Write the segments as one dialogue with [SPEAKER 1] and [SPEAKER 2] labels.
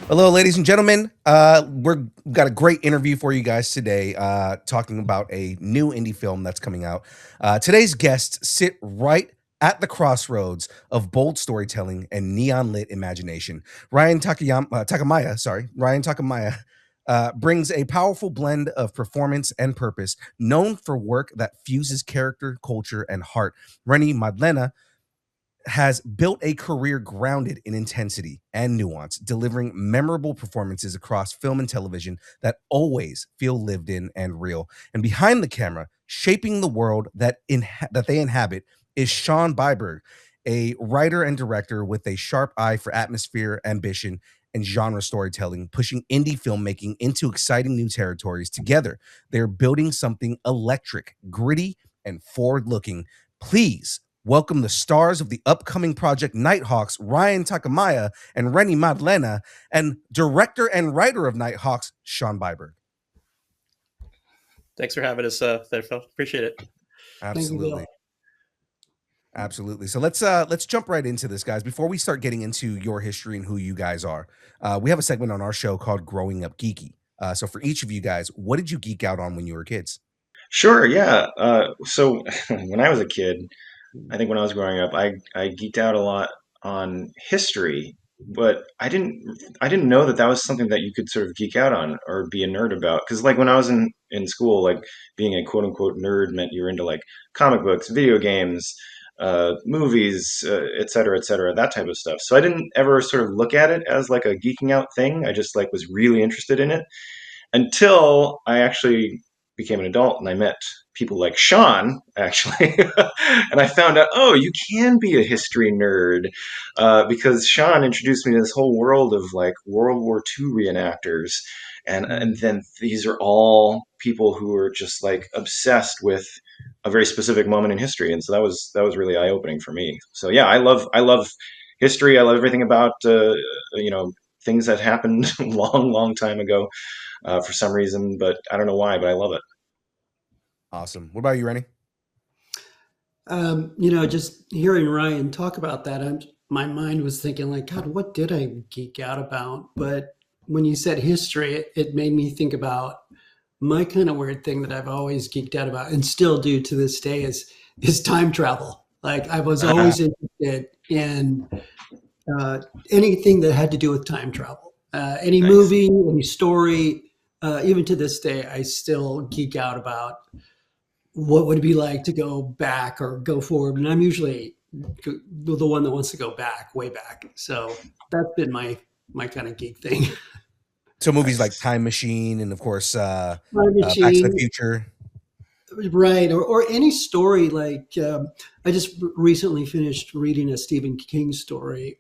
[SPEAKER 1] Hello, ladies and gentlemen. We've got a great interview for you guys today, talking about a new indie film that's coming out. Today's guests sit right at the crossroads of bold storytelling and neon lit imagination. Ryan Takemiya, brings a powerful blend of performance and purpose, known for work that fuses character, culture, and heart. Renny Madlena has built a career grounded in intensity and nuance, delivering memorable performances across film and television that always feel lived in and real. And behind the camera, shaping the world that they inhabit, is Sean Byberg, a writer and director with a sharp eye for atmosphere, ambition, and genre storytelling, pushing indie filmmaking into exciting new territories. Together, they're building something electric, gritty, and forward-looking. Please welcome the stars of the upcoming project Nighthawks, Ryan Takemiya and Renny Madlena, and director and writer of Nighthawks, Sean Byberg.
[SPEAKER 2] Thanks for having us there, Phil. Appreciate it.
[SPEAKER 1] Absolutely. Absolutely. So let's jump right into this, guys. Before we start getting into your history and who you guys are, we have a segment on our show called Growing Up Geeky. So for each of you guys, what did you geek out on when you were kids?
[SPEAKER 3] Sure, yeah. So when I was a kid, I think when I was growing up, I geeked out a lot on history, but I didn't know that that was something that you could sort of geek out on or be a nerd about. Because like when I was in school, like being a quote unquote nerd meant you were into like comic books, video games, movies, et cetera, that type of stuff. So I didn't ever sort of look at it as like a geeking out thing. I just like was really interested in it until I actually became an adult and I met people like Sean, actually. And I found out, oh, you can be a history nerd because Sean introduced me to this whole world of like World War II reenactors. And then these are all people who are just like obsessed with a very specific moment in history. And so that was really eye opening for me. So yeah, I love history. I love everything about you know things that happened long time ago for some reason, but I don't know why, but I love it.
[SPEAKER 1] Awesome. What about you, Renny?
[SPEAKER 4] Just hearing Ryan talk about that, my mind was thinking like, God, what did I geek out about? But when you said history, it made me think about my kind of weird thing that I've always geeked out about and still do to this day is time travel. Like I was always interested in anything that had to do with time travel, any
[SPEAKER 3] Nice.
[SPEAKER 4] movie, any story. Even to this day, I still geek out about what would it be like to go back or go forward. And I'm usually the one that wants to go back, way back. So that's been my kind of geek thing.
[SPEAKER 1] So movies like
[SPEAKER 3] Nice.
[SPEAKER 1] Time Machine and of course
[SPEAKER 4] Time
[SPEAKER 1] Back to the
[SPEAKER 4] Machine,
[SPEAKER 1] Future.
[SPEAKER 4] right? Or any story like I just recently finished reading a Stephen King story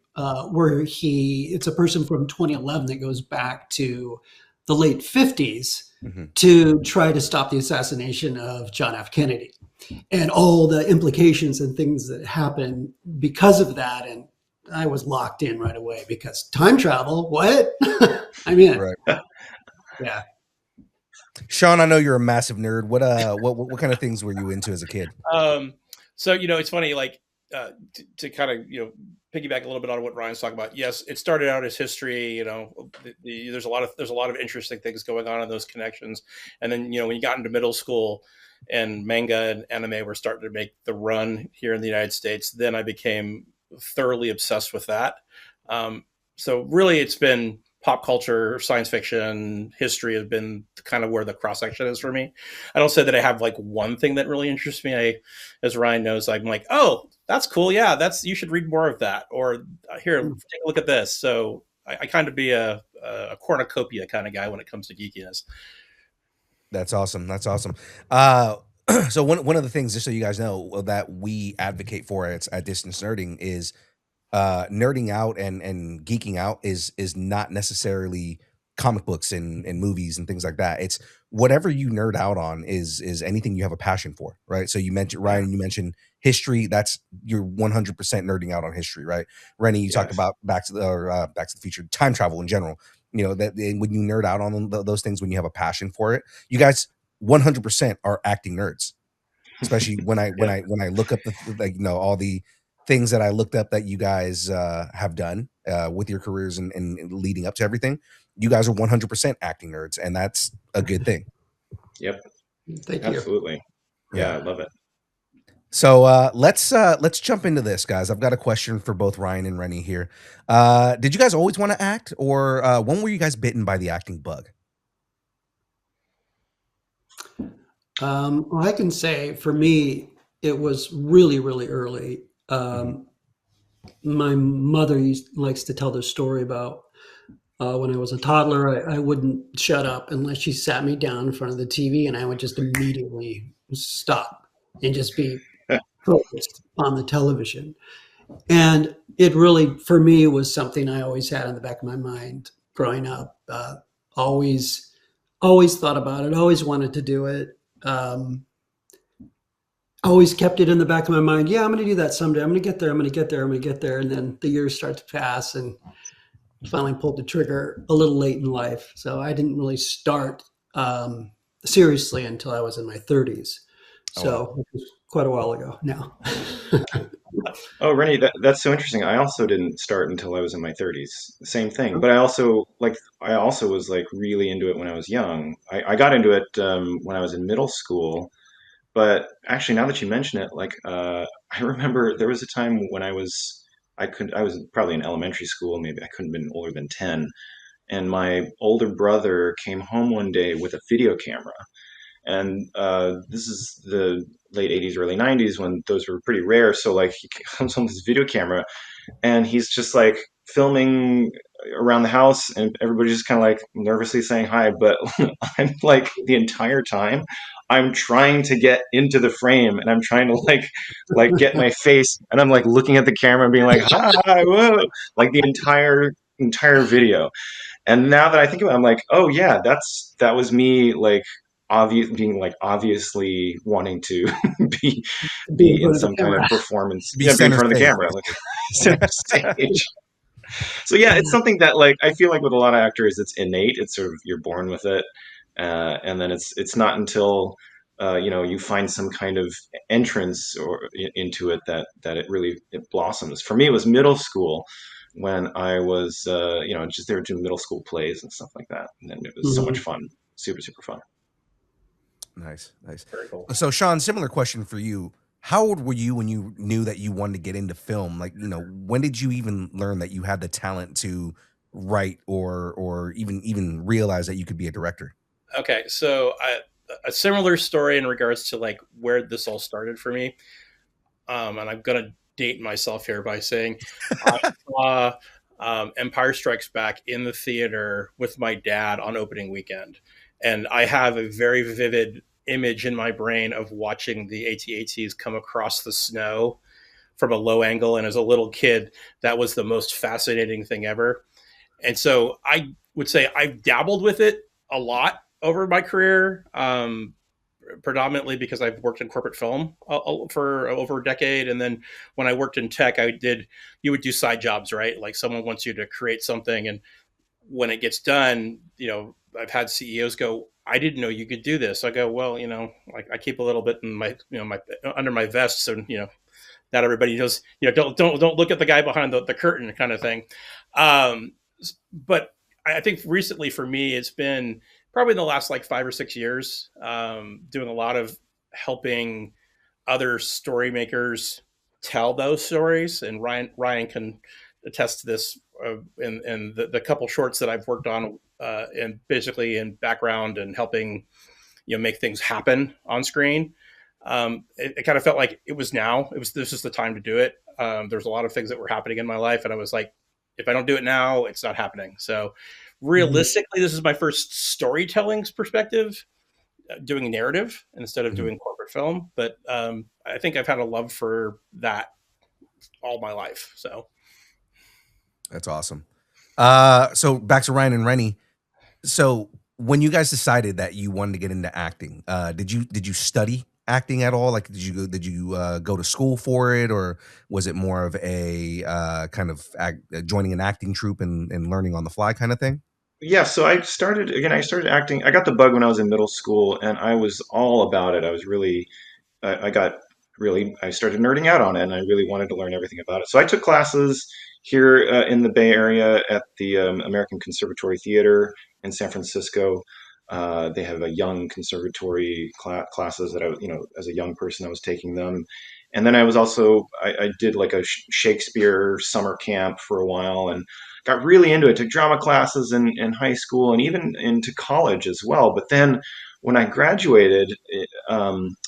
[SPEAKER 4] where it's a person from 2011 that goes back to the late 50s
[SPEAKER 1] Mhm.
[SPEAKER 4] to try to stop the assassination of John F. Kennedy and all the implications and things that happen because of that. And I was locked in right away because time travel, what? I'm in.
[SPEAKER 1] Right.
[SPEAKER 4] Yeah.
[SPEAKER 1] Sean, I know you're a massive nerd. What kind of things were you into as a kid?
[SPEAKER 2] Um, so it's funny, like to kind of piggyback a little bit on what Ryan's talking about. Yes, it started out as history. There's a lot of interesting things going on in those connections, and then when you got into middle school and manga and anime were starting to make the run here in the United States, then I became thoroughly obsessed with that. So really, it's been pop culture, science fiction, history have been kind of where the cross section is for me. I don't say that I have like one thing that really interests me. As Ryan knows, I'm like, oh, that's cool. Yeah, you should read more of that. Or here, take a look at this. So I kind of be a cornucopia kind of guy when it comes to geekiness.
[SPEAKER 1] That's awesome. That's awesome. Uh, so one of the things, just so you guys know, that we advocate for at Distance Nerding is nerding out and geeking out is not necessarily comic books and movies and things like that. It's whatever you nerd out on is anything you have a passion for, right? So you mentioned
[SPEAKER 3] Yeah.
[SPEAKER 1] Ryan, you mentioned history. That's you're 100% nerding out on history, right? Rennie, you talked
[SPEAKER 3] Yes.
[SPEAKER 1] about Back to the Future, time travel in general. That when you nerd out on those things, when you have a passion for it, you guys 100% are acting nerds. Especially when I
[SPEAKER 3] Yeah.
[SPEAKER 1] look up the like all the things that I looked up that you guys have done with your careers and leading up to everything. You guys are 100% acting nerds, and that's a good thing.
[SPEAKER 3] Yep.
[SPEAKER 4] Thank you.
[SPEAKER 3] Absolutely. Yeah, I love it.
[SPEAKER 1] So let's jump into this, guys. I've got a question for both Ryan and Renny here. Did you guys always want to act, or when were you guys bitten by the acting bug?
[SPEAKER 4] Well, I can say for me, it was really, really early. My mother likes to tell this story about when I was a toddler. I wouldn't shut up unless she sat me down in front of the TV, and I would just immediately stop and just be focused on the television. And it really, for me, was something I always had in the back of my mind growing up. Always thought about it, always wanted to do it. Always kept it in the back of my mind. Yeah, I'm going to do that someday. I'm going to get there. I'm going to get there. I'm going to get there. And then the years start to pass, and finally pulled the trigger a little late in life. So I didn't really start seriously until I was in my 30s. So it was quite a while ago now.
[SPEAKER 3] Oh, Renny, that's so interesting. I also didn't start until I was in my 30s. Same thing. But I also was like really into it when I was young. I got into it when I was in middle school. But actually, now that you mention it, like I remember there was a time when I was probably in elementary school. Maybe I couldn't have been older than 10. And my older brother came home one day with a video camera. And this is the late 80s, early 90s when those were pretty rare. So like he comes home with his video camera and he's just like filming around the house and everybody's just kind of like nervously saying hi. But I'm like the entire time I'm trying to get into the frame and I'm trying to like get my face and I'm like looking at the camera and being like, hi, whoa, like the entire video. And now that I think about it, I'm like, oh yeah, that was me like obviously wanting to be in some kind of performance,
[SPEAKER 1] Be
[SPEAKER 3] be in
[SPEAKER 1] center
[SPEAKER 3] front of the
[SPEAKER 1] stage,
[SPEAKER 3] camera, like center stage. So yeah, it's something that like I feel like with a lot of actors, it's innate. It's sort of you're born with it, and then it's not until you find some kind of entrance or into it that it blossoms. For me, it was middle school when I was just there doing middle school plays and stuff like that, and then it was so much fun, super fun.
[SPEAKER 1] Nice.
[SPEAKER 2] Very cool.
[SPEAKER 1] So, Sean, similar question for you. How old were you when you knew that you wanted to get into film? Like, when did you even learn that you had the talent to write or even realize that you could be a director?
[SPEAKER 2] Okay, so a similar story in regards to like where this all started for me. And I'm gonna date myself here by saying I saw Empire Strikes Back in the theater with my dad on opening weekend. And I have a very vivid image in my brain of watching the AT-ATs come across the snow from a low angle. And as a little kid, that was the most fascinating thing ever. And so I would say I've dabbled with it a lot over my career, predominantly because I've worked in corporate film for over a decade. And then when I worked in tech, you would do side jobs, right? Like someone wants you to create something. And when it gets done, I've had CEOs go, I didn't know you could do this. I go, well, like I keep a little bit in my, my under my vest. So, not everybody knows, don't look at the guy behind the curtain kind of thing. But I think recently for me, it's been probably in the last like 5 or 6 years, doing a lot of helping other story makers tell those stories. And Ryan can attest to this in the couple shorts that I've worked on, and basically in background and helping, make things happen on screen. It kind of felt like this is the time to do it. There's a lot of things that were happening in my life. And I was like, if I don't do it now, it's not happening. So realistically, this is my first storytelling perspective, doing narrative instead of doing corporate film. But I think I've had a love for that all my life. So
[SPEAKER 1] that's awesome. So back to Ryan and Renny. So when you guys decided that you wanted to get into acting, did you study acting at all? Like, did you go to school for it, or was it more of a joining an acting troupe and learning on the fly kind of thing?
[SPEAKER 3] Yeah, so I started acting. I got the bug when I was in middle school, and I was all about it. I was really, I got I started nerding out on it, and I really wanted to learn everything about it. So I took classes here in the Bay Area at the American Conservatory Theater in San Francisco. They have a young conservatory classes that as a young person, I was taking them. And then I did like a Shakespeare summer camp for a while and got really into it, took drama classes in high school and even into college as well. But then when I graduated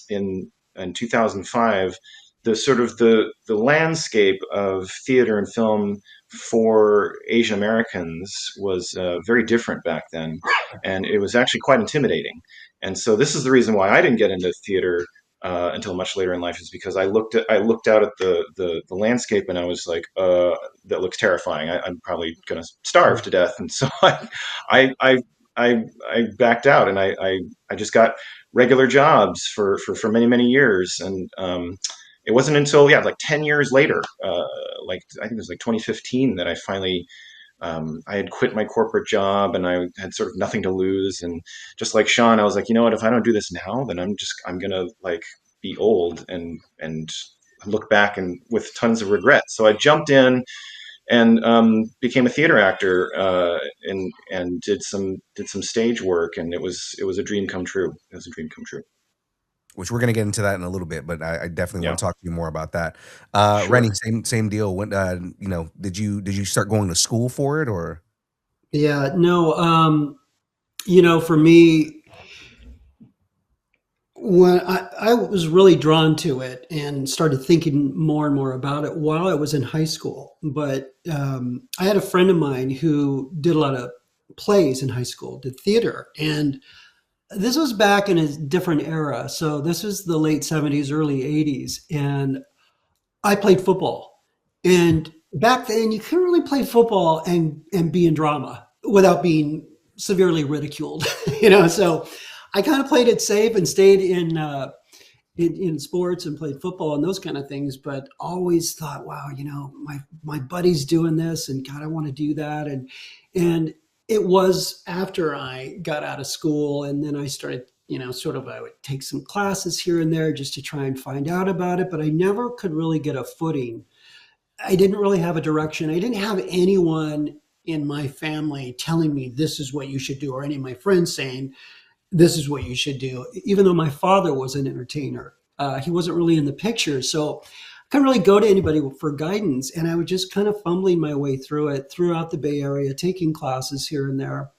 [SPEAKER 3] in 2005, the landscape of theater and film for Asian Americans was very different back then, and it was actually quite intimidating. And so this is the reason why I didn't get into theater until much later in life, is because I looked out at the landscape and I was like, that looks terrifying. I'm probably going to starve to death. And so I I I backed out, and I just got regular jobs for many years. And it wasn't until like 10 years later, like I think it was like 2015, that I finally I had quit my corporate job and I had sort of nothing to lose. And just like Sean, I was like, you know what, if I don't do this now, then I'm gonna like be old and look back and with tons of regret. So I jumped in and became a theater actor, and did some stage work, and it was a dream come true. It was a dream come true.
[SPEAKER 1] Which we're going to get into that in a little bit, but I definitely
[SPEAKER 3] Yeah,
[SPEAKER 1] want to talk to you more about that.
[SPEAKER 3] sure.
[SPEAKER 1] Renny, same deal. When did you start going to school for it, or?
[SPEAKER 4] Yeah, no, for me, when I was really drawn to it and started thinking more and more about it while I was in high school. But I had a friend of mine who did a lot of plays in high school, did theater, and this was back in a different era. So this was the late 70s, early 80s, and I played football. And back then, you couldn't really play football and be in drama without being severely ridiculed, So I kind of played it safe and stayed in sports and played football and those kind of things. But always thought, wow, my buddy's doing this, and God, I want to do that. And it was after I got out of school, and then I started, I would take some classes here and there just to try and find out about it, but I never could really get a footing. I didn't really have a direction. I didn't have anyone in my family telling me this is what you should do, or any of my friends saying this is what you should do. Even though my father was an entertainer, he wasn't really in the picture. So I couldn't really go to anybody for guidance. And I was just kind of fumbling my way through it throughout the Bay Area, taking classes here and there,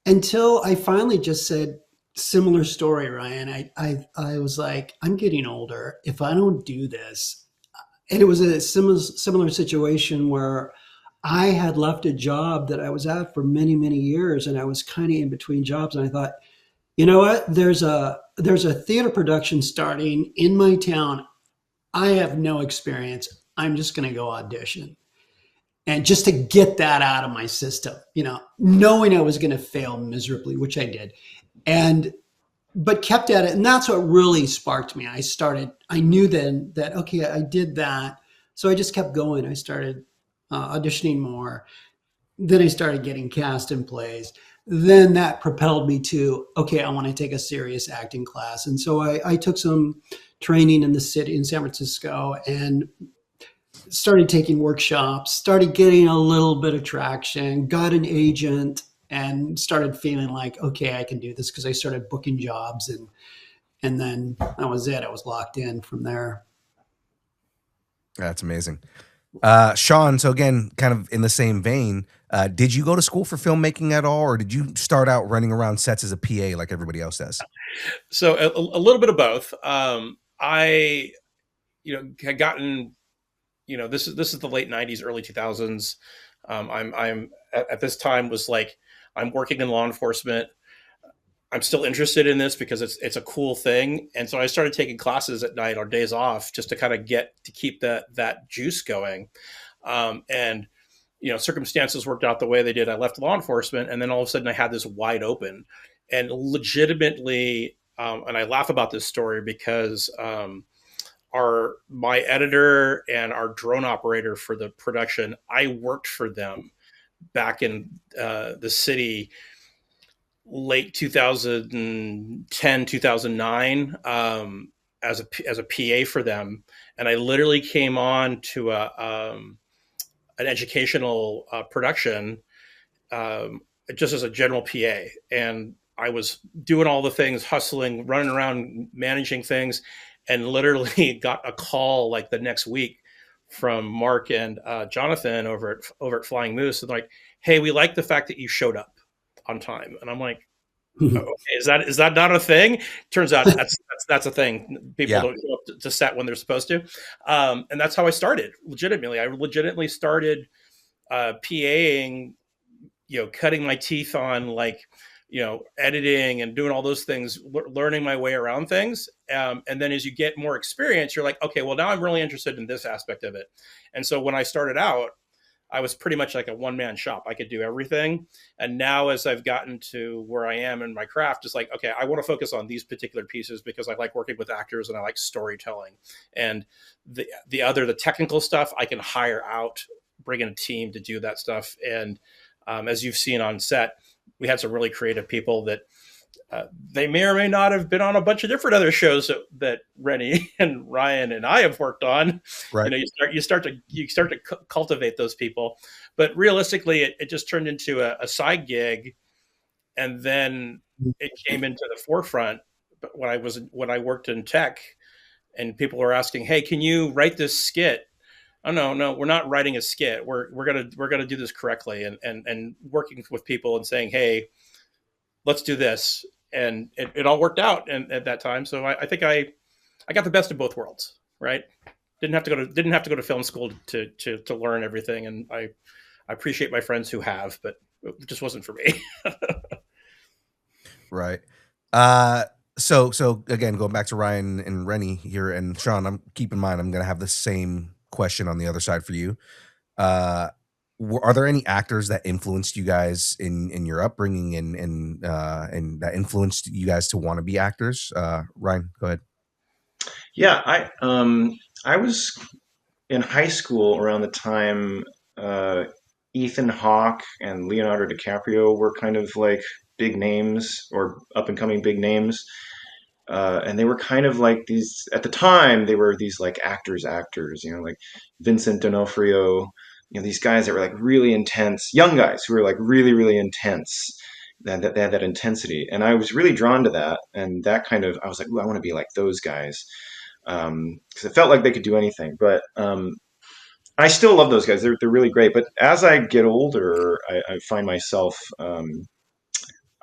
[SPEAKER 4] until I finally just said, similar story, Ryan. I was like, I'm getting older. If I don't do this, and it was a similar situation where I had left a job that I was at for many years, and I was kind of in between jobs. And I thought, you know what? There's a theater production starting in my town. I have no experience. I'm just going to go audition. And just to get that out of my system, knowing I was going to fail miserably, which I did. But kept at it. And that's what really sparked me. I knew then that, okay, I did that. So I just kept going. I started auditioning more. Then I started getting cast in plays. Then that propelled me to, okay, I want to take a serious acting class. And so I took some training in the city in San Francisco and started taking workshops, started getting a little bit of traction, got an agent, and started feeling like, okay, I can do this, because I started booking jobs, and then that was it. I was locked in from there.
[SPEAKER 1] That's amazing. Sean, so again, kind of in the same vein, did you go to school for filmmaking at all, or did you start out running around sets as a PA like everybody else does?
[SPEAKER 2] So a little bit of both. I, had gotten, this is the late 90s, early 2000s. I'm at this time was like, I'm working in law enforcement. I'm still interested in this because it's a cool thing. And so I started taking classes at night or days off just to kind of keep that juice going. And, circumstances worked out the way they did. I left law enforcement, and then all of a sudden I had this wide open, and legitimately, and I laugh about this story because my editor and our drone operator for the production, I worked for them back in the city late 2010, 2009, as a PA for them, and I literally came on to an educational production just as a general PA, and I was doing all the things, hustling, running around, managing things, and literally got a call like the next week from Mark and Jonathan over at Flying Moose, and like, hey, we like the fact that you showed up on time. And I'm like, okay, is that not a thing? Turns out that's a thing. People don't show up to set when they're supposed to, and that's how I started. Legitimately, I legitimately started PAing, cutting my teeth on like, editing and doing all those things, learning my way around things. And then as you get more experience, you're like, okay, well, now I'm really interested in this aspect of it. And so when I started out, I was pretty much like a one-man shop. I could do everything. And now as I've gotten to where I am in my craft, it's like, okay, I want to focus on these particular pieces because I like working with actors and I like storytelling. And the technical stuff, I can hire out, bring in a team to do that stuff. And as you've seen on set, we had some really creative people that they may or may not have been on a bunch of different other shows that Renny and Ryan and I have worked on.
[SPEAKER 1] Right.
[SPEAKER 2] You start to cultivate those people, but realistically, it just turned into a side gig, and then it came into the forefront. But when I worked in tech, and people were asking, "Hey, can you write this skit?" Oh no, we're not writing a skit. We're gonna do this correctly, and working with people and saying, hey, let's do this, and it all worked out at that time. So I think I got the best of both worlds, right? Didn't have to go to film school to learn everything, and I appreciate my friends who have, but it just wasn't for me.
[SPEAKER 1] Right. So again, going back to Ryan and Renny here, and Sean, keep in mind I'm gonna have the same question on the other side for you. Are there any actors that influenced you guys in your upbringing and that influenced you guys to want to be actors? Ryan, go ahead.
[SPEAKER 3] Yeah, I was in high school around the time Ethan Hawke and Leonardo DiCaprio were kind of like big names or up and coming big names. And they were kind of like these, at the time, they were these like actors, like Vincent D'Onofrio, these guys that were like really intense, young guys who were like really, really intense. They had that intensity. And I was really drawn to that. And that kind of, I was like, ooh, I want to be like those guys. Because it felt like they could do anything. But I still love those guys. They're really great. But as I get older, I find myself,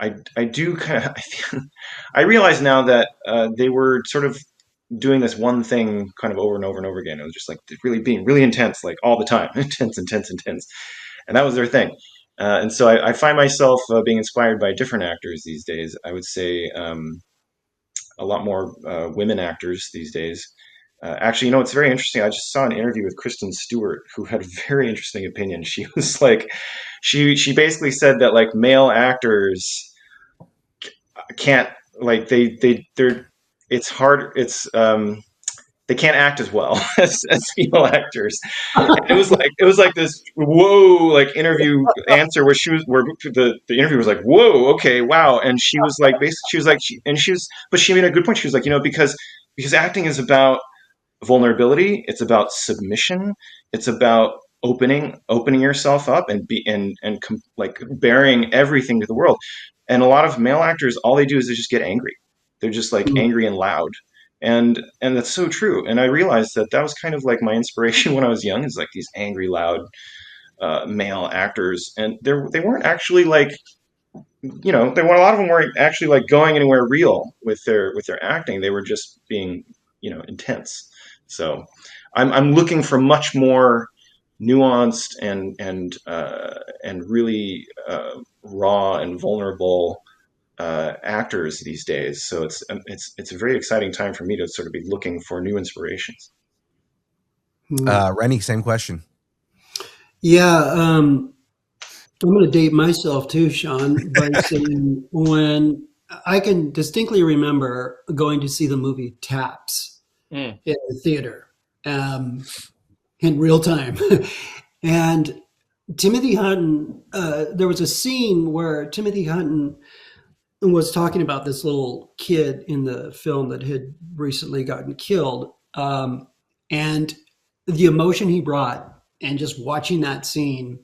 [SPEAKER 3] I do kind of, I realize now that they were sort of doing this one thing kind of over and over and over again. It was just like really being really intense, like all the time, intense. And that was their thing. And so I find myself being inspired by different actors these days. I would say a lot more women actors these days. Actually, it's very interesting. I just saw an interview with Kristen Stewart, who had a very interesting opinion. She was like, she basically said that like male actors can't, like they're it's hard, they can't act as well as female actors. And it was like this whoa, like interview answer where the interview was like, whoa, okay, wow. And she was like, basically but she made a good point. She was like, because acting is about vulnerability, it's about submission, it's about opening yourself up and like bearing everything to the world. And a lot of male actors, all they do is they just get angry. They're just like angry and loud. And that's so true. And I realized that was kind of like my inspiration when I was young, is like these angry, loud male actors. And they weren't actually like, a lot of them weren't actually like going anywhere real with their acting. They were just being, intense. So I'm looking for much more nuanced and really raw and vulnerable actors these days. So it's a very exciting time for me to sort of be looking for new inspirations.
[SPEAKER 1] Renny, same question.
[SPEAKER 4] Yeah, I'm going to date myself too, Sean, by saying when I can distinctly remember going to see the movie Taps in the theater in real time. And Timothy Hutton, there was a scene where Timothy Hutton was talking about this little kid in the film that had recently gotten killed, and the emotion he brought, and just watching that scene,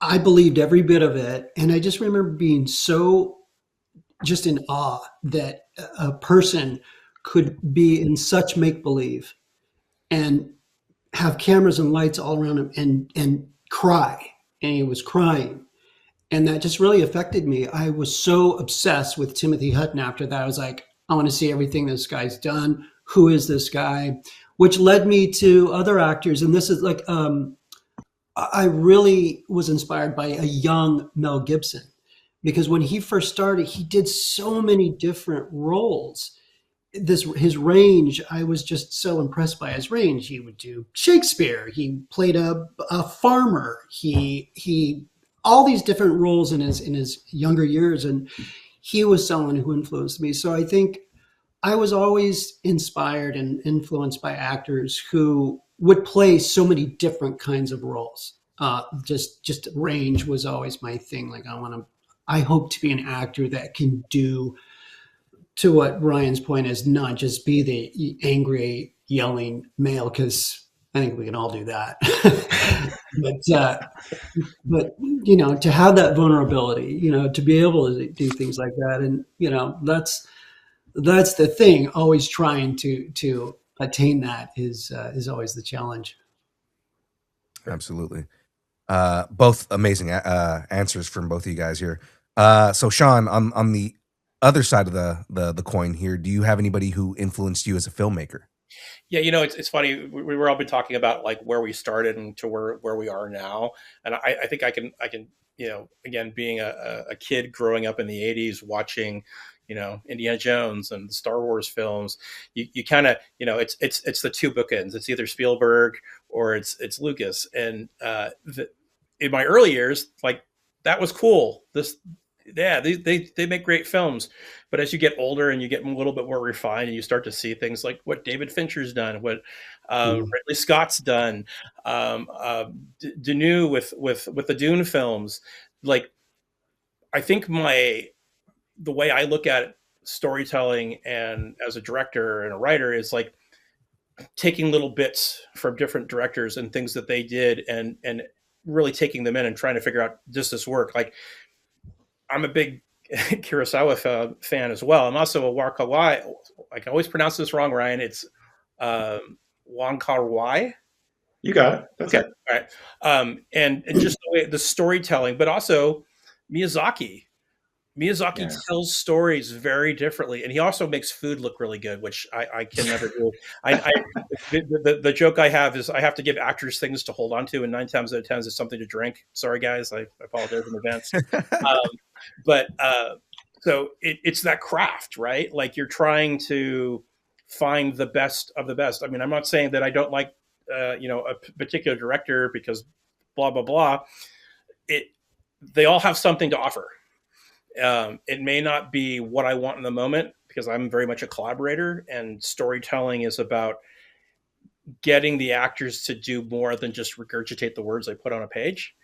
[SPEAKER 4] I believed every bit of it, and I just remember being so just in awe that a person could be in such make believe and have cameras and lights all around him and cry, and he was crying, and that just really affected me. I was so obsessed with Timothy Hutton after that. I was like, I want to see everything this guy's done. Who is this guy? Which led me to other actors, and this is like I really was inspired by a young Mel Gibson, because when he first started, he did so many different roles. His range, I was just so impressed by his range. He would do Shakespeare. He played a farmer. He all these different roles in his younger years, and he was someone who influenced me. So I think I was always inspired and influenced by actors who would play so many different kinds of roles. Just range was always my thing. Like I hope to be an actor that can do, to what Ryan's point is, not just be the angry yelling male, because I think we can all do that. but to have that vulnerability, to be able to do things like that, and that's the thing. Always trying to attain that is always the challenge.
[SPEAKER 1] Absolutely. Both amazing answers from both of you guys here. So Sean, on the other side of the coin here, do you have anybody who influenced you as a filmmaker?
[SPEAKER 2] Yeah, it's funny. We were all been talking about like where we started and to where we are now, and I think I can again, being a kid growing up in the '80s, watching Indiana Jones and the Star Wars films, you kind of it's the two bookends. It's either Spielberg or it's Lucas, and in my early years, like, that was cool. They make great films, but as you get older and you get a little bit more refined, and you start to see things like what David Fincher's done, what Ridley Scott's done, Denis with the Dune films. Like, I think the way I look at storytelling and as a director and a writer is like taking little bits from different directors and things that they did, and really taking them in and trying to figure out, does this work? Like, I'm a big Kurosawa fan as well. I'm also a Wai. I can always pronounce this wrong, Ryan. It's Wong Kar-wai.
[SPEAKER 3] You got it. That's
[SPEAKER 2] Okay.
[SPEAKER 3] it.
[SPEAKER 2] All right. And just the way the storytelling, but also Miyazaki. Miyazaki tells stories very differently, and he also makes food look really good, which I can never do. The joke I have is I have to give actors things to hold on to, and 9 times out of 10 it's something to drink. Sorry, guys, I apologize in advance. So it's that craft, right? Like, you're trying to find the best of the best. I mean, I'm not saying that I don't like a particular director because blah blah blah. They all have something to offer. It may not be what I want in the moment, because I'm very much a collaborator, and storytelling is about getting the actors to do more than just regurgitate the words they put on a page.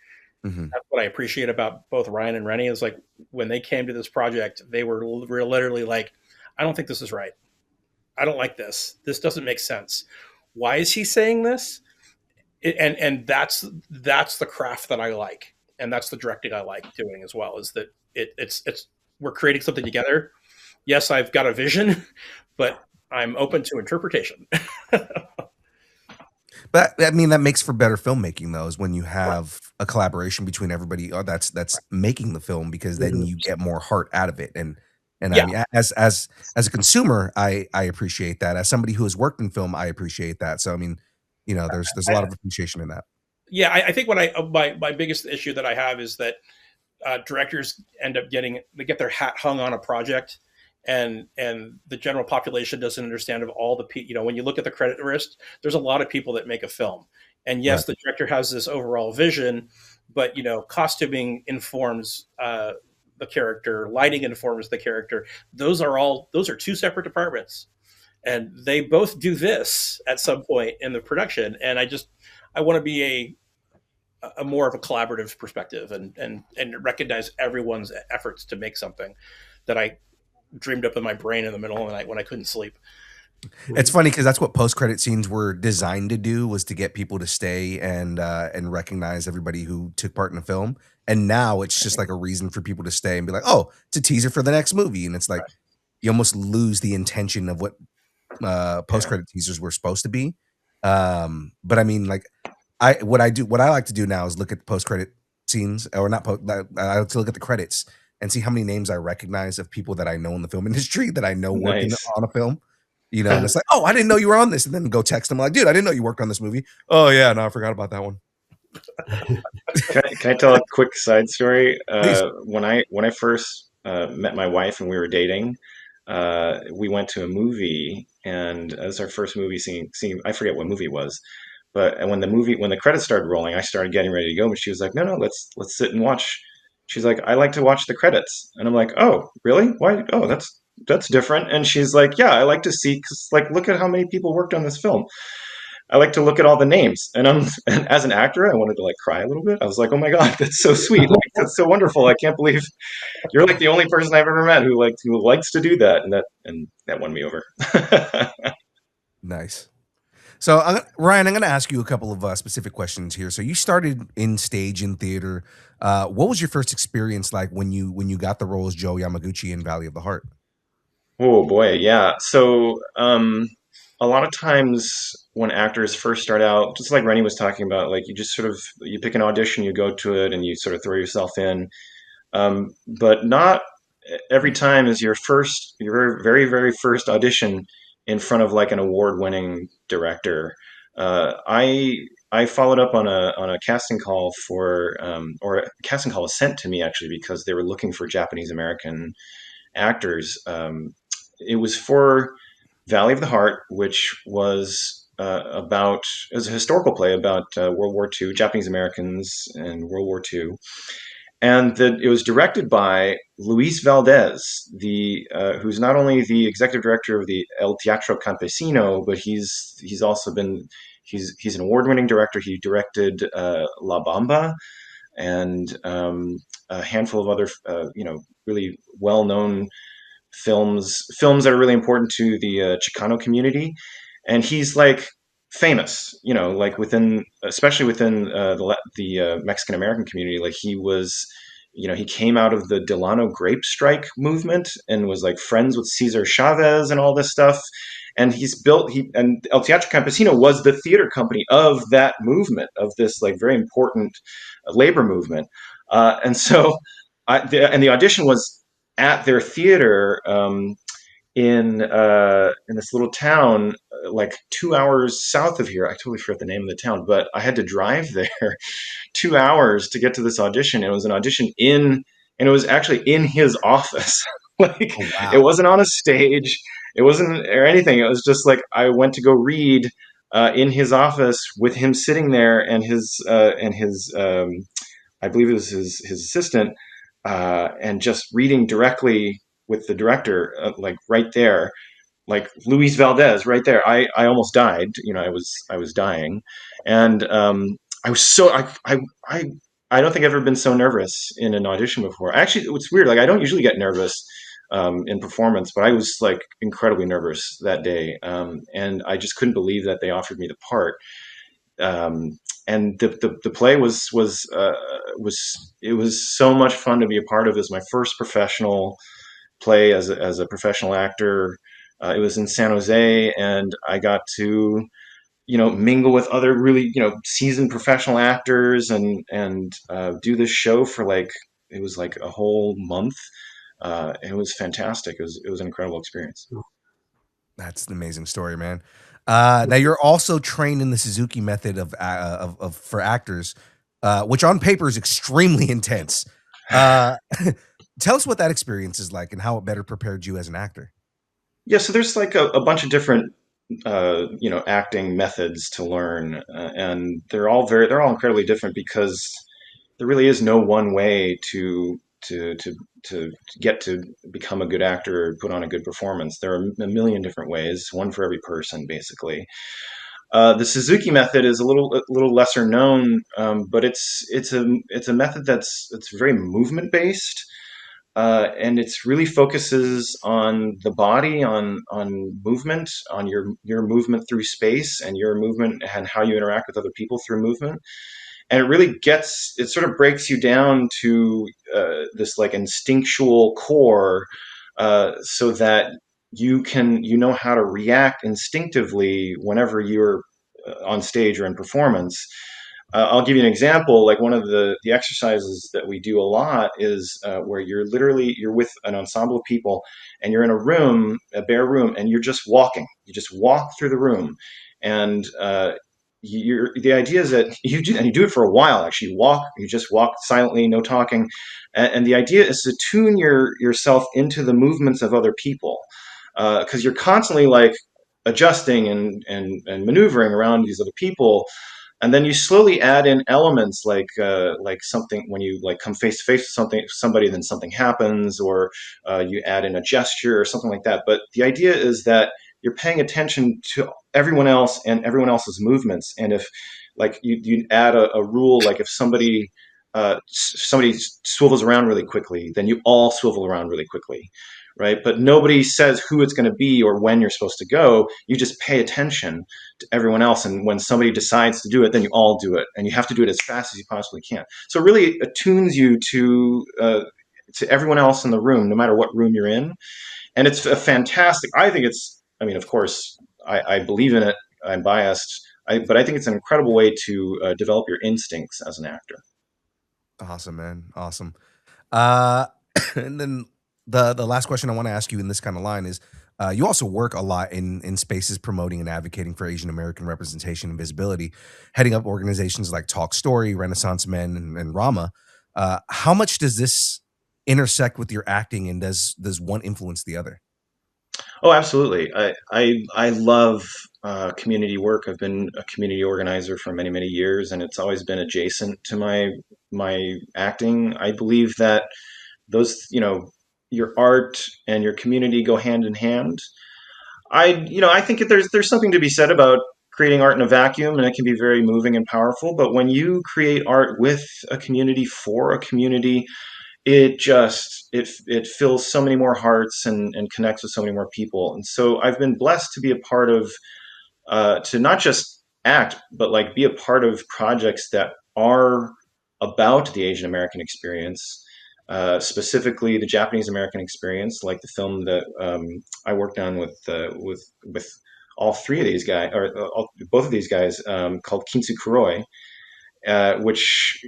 [SPEAKER 2] Mm-hmm. That's what I appreciate about both Ryan and Renny, is like, when they came to this project, they were literally like, I don't think this is right. I don't like this. This doesn't make sense. Why is he saying this? And that's the craft that I like. And that's the directing I like doing as well, is that it's we're creating something together. Yes, I've got a vision, but I'm open to interpretation.
[SPEAKER 1] But I mean, that makes for better filmmaking, though, is when you have a collaboration between everybody that's making the film, because then you get more heart out of it. And I mean, as a consumer, I appreciate that. As somebody who has worked in film, I appreciate that. So I mean, there's a lot of appreciation in that.
[SPEAKER 2] Yeah, I think what my biggest issue that I have is that directors end up they get their hat hung on a project, and the general population doesn't understand of all the when you look at the credit list, there's a lot of people that make a film, and yes, the director has this overall vision, but costuming informs the character, lighting informs the character. Those are two separate departments, and they both do this at some point in the production. And I want to be a more of a collaborative perspective, and recognize everyone's efforts to make something. that I dreamed up in my brain in the middle of the night when I couldn't sleep.
[SPEAKER 1] It's funny because that's what post-credit scenes were designed to do, was to get people to stay and recognize everybody who took part in the film. And now it's just like a reason for people to stay and be like, oh, it's a teaser for the next movie. And it's like, you almost lose the intention of what post-credit teasers were supposed to be. But I mean, like, what I like to do now is look at post-credit scenes, or not. I like to look at the credits and see how many names I recognize of people that I know in the film industry that I know working on a film. You know, and it's like, oh, I didn't know you were on this, and then go text them like, dude, I didn't know you worked on this movie. Oh yeah, no, I forgot about that one.
[SPEAKER 3] Can I tell a quick side story? When I first met my wife and we were dating, we went to a movie, and it was our first movie seeing. I forget what movie it was, but when the credits started rolling, I started getting ready to go, but she was like, no, let's sit and watch. She's like, I like to watch the credits, and I'm like, oh, really? Why? Oh, that's different. And she's like, yeah, I like to see, because like, look at how many people worked on this film. I like to look at all the names. And and as an actor, I wanted to like cry a little bit. I was like, oh my God, that's so sweet. Like, that's so wonderful. I can't believe you're like the only person I've ever met who likes to do that. And that won me over.
[SPEAKER 1] Nice. So Ryan, I'm going to ask you a couple of specific questions here. So you started in stage and theater. What was your first experience like when you got the role as Joe Yamaguchi in Valley of the Heart?
[SPEAKER 3] Oh boy, yeah. So a lot of times when actors first start out, just like Renny was talking about, like you just sort of you pick an audition, you go to it, and you sort of throw yourself in. But not every time is your very, very, very first audition in front of like an award-winning director. I followed up on a casting call or a casting call was sent to me actually because they were looking for Japanese American actors. It was for Valley of the Heart, which was it was a historical play about World War II, Japanese Americans and World War II. And it was directed by Luis Valdez, who's not only the executive director of the El Teatro Campesino, but he's also been he's an award-winning director. He directed La Bamba and a handful of other really well-known films that are really important to the Chicano community, and he's like famous, like especially within the Mexican American community. Like he was, he came out of the Delano grape strike movement and was like friends with Cesar Chavez and all this stuff. And and El Teatro Campesino was the theater company of that movement, of this like very important labor movement. And so, the audition was at their theater in this little town, like 2 hours south of here. I totally forgot the name of the town, but I had to drive there 2 hours to get to this audition. It was an audition and it was actually in his office. Like,
[SPEAKER 1] Oh, wow.
[SPEAKER 3] It wasn't on a stage, it wasn't or anything. It was just like I went to go read in his office with him sitting there and his I believe it was his assistant, and just reading directly with the director, like right there, like Luis Valdez right there. I almost died. I was dying, and I was so I don't think I've ever been so nervous in an audition before. Actually, it's weird. Like I don't usually get nervous in performance, but I was like incredibly nervous that day, and I just couldn't believe that they offered me the part. And the play was it was so much fun to be a part of. It was my first professional play as a professional actor. It was in San Jose, and I got to mingle with other really seasoned professional actors and do this show for like it was like a whole month. It was fantastic. It was an incredible experience.
[SPEAKER 1] That's an amazing story, man. Now you're also trained in the Suzuki method of for actors, which on paper is extremely intense. Tell us what that experience is like and how it better prepared you as an actor.
[SPEAKER 3] Yeah, so there's like a bunch of different acting methods to learn, and they're all incredibly different because there really is no one way to get to become a good actor or put on a good performance. There are a million different ways, one for every person, basically. The Suzuki method is a little lesser known, but it's a method that's very movement based. and it's really focuses on the body, on movement, on your movement through space, and your movement and how you interact with other people through movement. And it sort of breaks you down to this like instinctual core, so that you know how to react instinctively whenever you're on stage or in performance. I'll give you an example. Like one of the exercises that we do a lot is where you're with an ensemble of people, and you're in a room, a bare room, and you're just walking. You just walk through the room, and the idea is that you do it for a while. Actually, you just walk silently, no talking, and the idea is to tune yourself into the movements of other people, because you're constantly like adjusting and maneuvering around these other people, and then you slowly add in elements like something when you like come face to face with somebody, then something happens, or you add in a gesture or something like that. But the idea is that you're paying attention to everyone else and everyone else's movements. And if like you add a rule, like if somebody swivels around really quickly, then you all swivel around really quickly, right? But nobody says who it's going to be or when you're supposed to go. You just pay attention to everyone else, and when somebody decides to do it, then you all do it, and you have to do it as fast as you possibly can. So it really attunes you to everyone else in the room, no matter what room you're in. And it's a fantastic. I think it's. I mean, of course, I believe in it. I'm biased, but I think it's an incredible way to develop your instincts as an actor.
[SPEAKER 1] Awesome, man. Awesome. Uh, and then the last question I want to ask you in this kind of line is, you also work a lot in spaces promoting and advocating for Asian American representation and visibility, heading up organizations like Talk Story, Renaissance Men, and Rama. How much does this intersect with your acting, and does one influence the other?
[SPEAKER 3] Oh, absolutely. I love community work. I've been a community organizer for many, many years, and it's always been adjacent to my acting. I believe that those, your art and your community go hand in hand. I think there's something to be said about creating art in a vacuum, and it can be very moving and powerful. But when you create art with a community for a community, it fills so many more hearts and connects with so many more people. And so I've been blessed to be a part of to not just act, but like be a part of projects that are about the Asian American experience, specifically the Japanese American experience, like the film that I worked on with all three of these guys, or both of these guys, called Kintsu Kuroi, which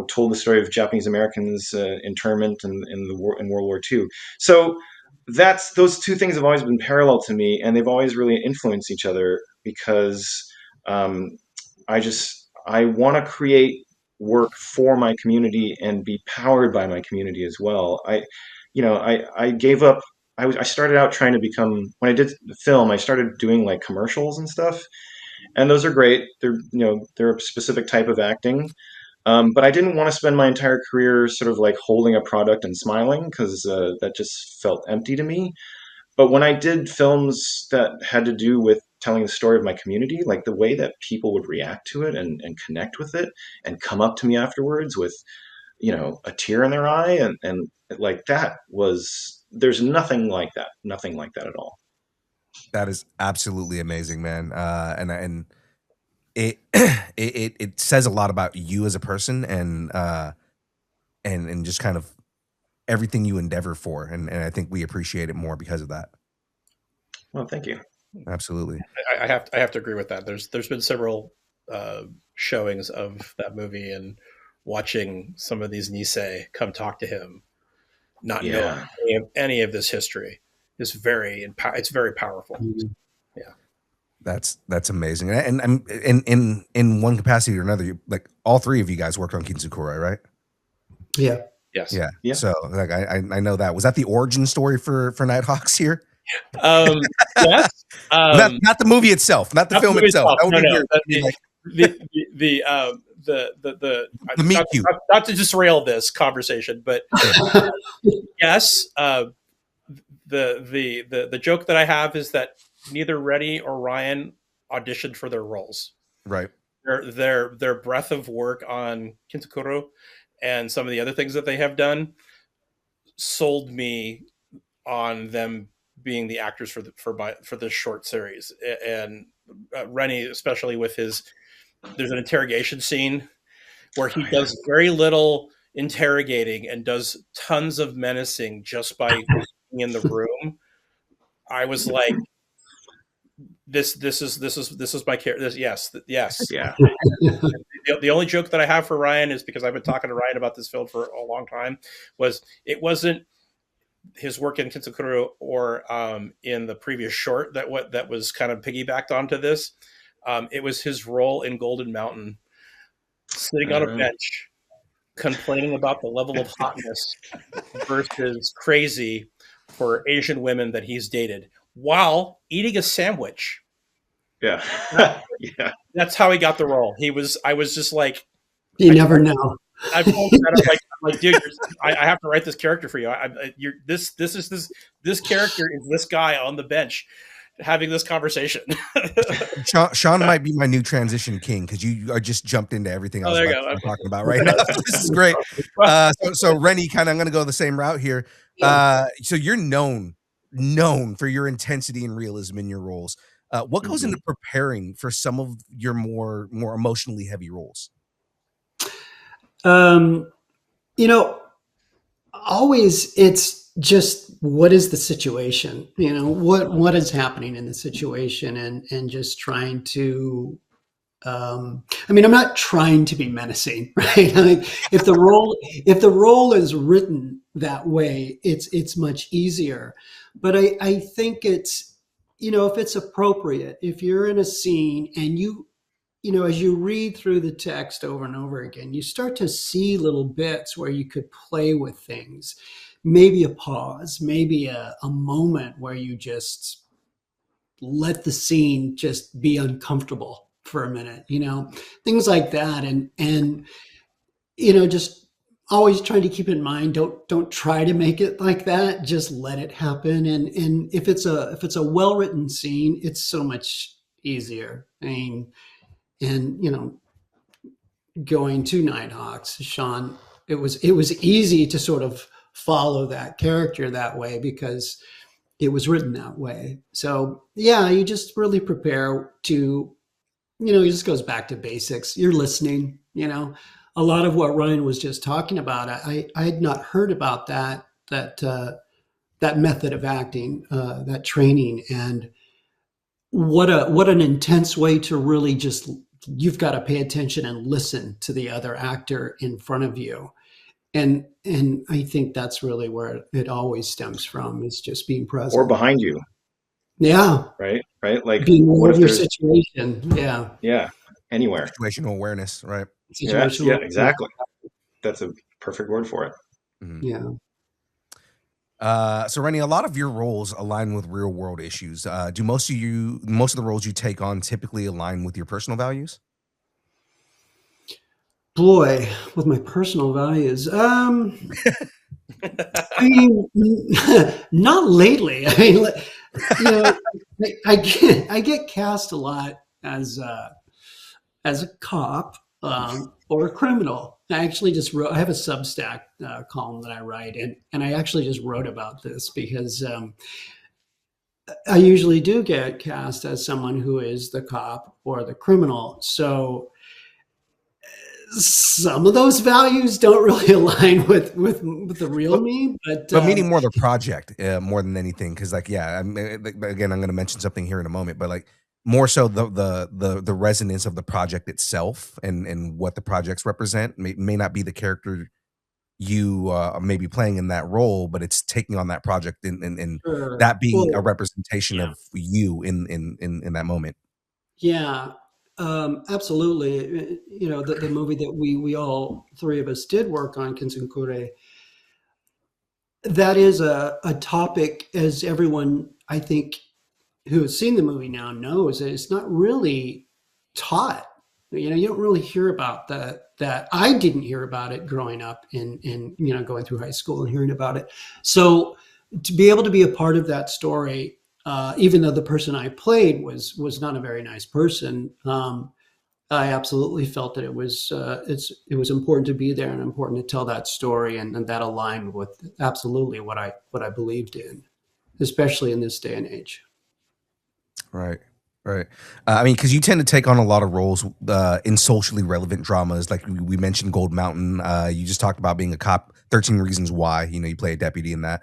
[SPEAKER 3] told the story of Japanese Americans' internment in World War II. So those two things have always been parallel to me, and they've always really influenced each other because um, I want to create work for my community and be powered by my community as well. I gave up. I started out trying to become, when I did the film, I started doing like commercials and stuff, and those are great. They're a specific type of acting. But I didn't want to spend my entire career sort of like holding a product and smiling, because that just felt empty to me. But when I did films that had to do with telling the story of my community, like the way that people would react to it and connect with it and come up to me afterwards with, a tear in their eye, and like there's nothing like that. Nothing like that at all.
[SPEAKER 1] That is absolutely amazing, man. And it it says a lot about you as a person, and just kind of everything you endeavor for, and I think we appreciate it more because of that.
[SPEAKER 3] Well, thank you.
[SPEAKER 1] Absolutely.
[SPEAKER 2] I have to agree with that. There's been several showings of that movie, and watching some of these Nisei come talk to him, not knowing any of this history, is it's very powerful.
[SPEAKER 4] Mhm.
[SPEAKER 2] Yeah,
[SPEAKER 1] That's amazing. And I'm in one capacity or another, like all three of you guys worked on Kintsukuroi, right?
[SPEAKER 4] Yeah.
[SPEAKER 2] yes,
[SPEAKER 1] Yeah.
[SPEAKER 3] Yeah.
[SPEAKER 1] So like I know that. Was that the origin story for Nighthawks here?
[SPEAKER 2] Yes.
[SPEAKER 1] Not the movie itself, not the film itself. That would
[SPEAKER 2] No,
[SPEAKER 1] be
[SPEAKER 2] no.
[SPEAKER 1] weird.
[SPEAKER 2] The
[SPEAKER 1] meet cute.
[SPEAKER 2] not to disrail this conversation, but yes, the joke that I have is that neither Renny or Ryan auditioned for their roles.
[SPEAKER 1] Right.
[SPEAKER 2] Their breadth of work on Kintakuro and some of the other things that they have done sold me on them being the actors for this short series. And Renny, especially with there's an interrogation scene where he does very little interrogating and does tons of menacing just by being in the room. I was like, this is my character. Yes.
[SPEAKER 3] Yeah.
[SPEAKER 2] The only joke that I have for Ryan is, because I've been talking to Ryan about this film for a long time, it wasn't his work in Kitsukuro or in the previous short that was kind of piggybacked onto this. It was his role in Golden Mountain, sitting on a bench, complaining about the level of hotness versus crazy for Asian women that he's dated while eating a sandwich.
[SPEAKER 3] Yeah. Yeah.
[SPEAKER 2] That's how he got the role. I was just like,
[SPEAKER 4] you never know.
[SPEAKER 2] I'm like, dude, I have to write this character for you. This character is this guy on the bench having this conversation.
[SPEAKER 1] Sean might be my new transition king, because you are just jumped into everything I was talking about right now. This is great. So Renny, I'm going to go the same route here. So you're known for your intensity and realism in your roles. What goes into preparing for some of your more emotionally heavy roles?
[SPEAKER 4] Always it's just, what is the situation? What is happening in the situation, and just trying to, I'm not trying to be menacing, right? If the role is written that way, it's much easier. But I think it's, if it's appropriate, if you're in a scene and as you read through the text over and over again, you start to see little bits where you could play with things. Maybe a pause, maybe a moment where you just let the scene just be uncomfortable for a minute, things like that. And just always trying to keep in mind, don't try to make it like that. Just let it happen. And if it's a well-written scene, it's so much easier. And going to Nighthawks, Sean, it was easy to sort of follow that character that way because it was written that way. So yeah, you just really prepare to, it just goes back to basics. You're listening, a lot of what Ryan was just talking about. I had not heard about that method of acting, that training, and what an intense way to really just, you've got to pay attention and listen to the other actor in front of you. And I think that's really where it always stems from, is just being present.
[SPEAKER 3] Or behind you.
[SPEAKER 4] Yeah.
[SPEAKER 3] Right. Like,
[SPEAKER 4] being aware of your situation. Yeah.
[SPEAKER 3] Yeah. Anywhere.
[SPEAKER 1] Situational awareness. Right.
[SPEAKER 3] Yeah, exactly. That's a perfect word for it.
[SPEAKER 1] Mm-hmm.
[SPEAKER 4] Yeah.
[SPEAKER 1] So Renny, a lot of your roles align with real world issues. Do most of the roles you take on typically align with your personal values?
[SPEAKER 4] Boy, with my personal values, not lately. I get cast a lot as a cop or a criminal. I actually just wrote, I have a Substack column that I write, and I actually just wrote about this because I usually do get cast as someone who is the cop or the criminal. So some of those values don't really align with the real me, but
[SPEAKER 1] meaning more the project more than anything. Because again, I'm going to mention something here in a moment, but more so the resonance of the project itself and what the projects represent may not be the character you may be playing in that role, but it's taking on that project and
[SPEAKER 4] Sure.
[SPEAKER 1] that being a representation of you in that moment.
[SPEAKER 4] Yeah. Absolutely. The movie that we all three of us did work on, Kinsunkure, that is a topic, as everyone I think who has seen the movie now knows, that it's not really taught. You don't really hear about that. I didn't hear about it growing up in going through high school and hearing about it. So to be able to be a part of that story, even though the person I played was not a very nice person, I absolutely felt that it was important to be there and important to tell that story, and that aligned with absolutely what I believed in, especially in this day and age.
[SPEAKER 1] Right. Right. I mean, because you tend to take on a lot of roles in socially relevant dramas, like we mentioned Gold Mountain. You just talked about being a cop. 13 Reasons Why. You know, you play a deputy in that.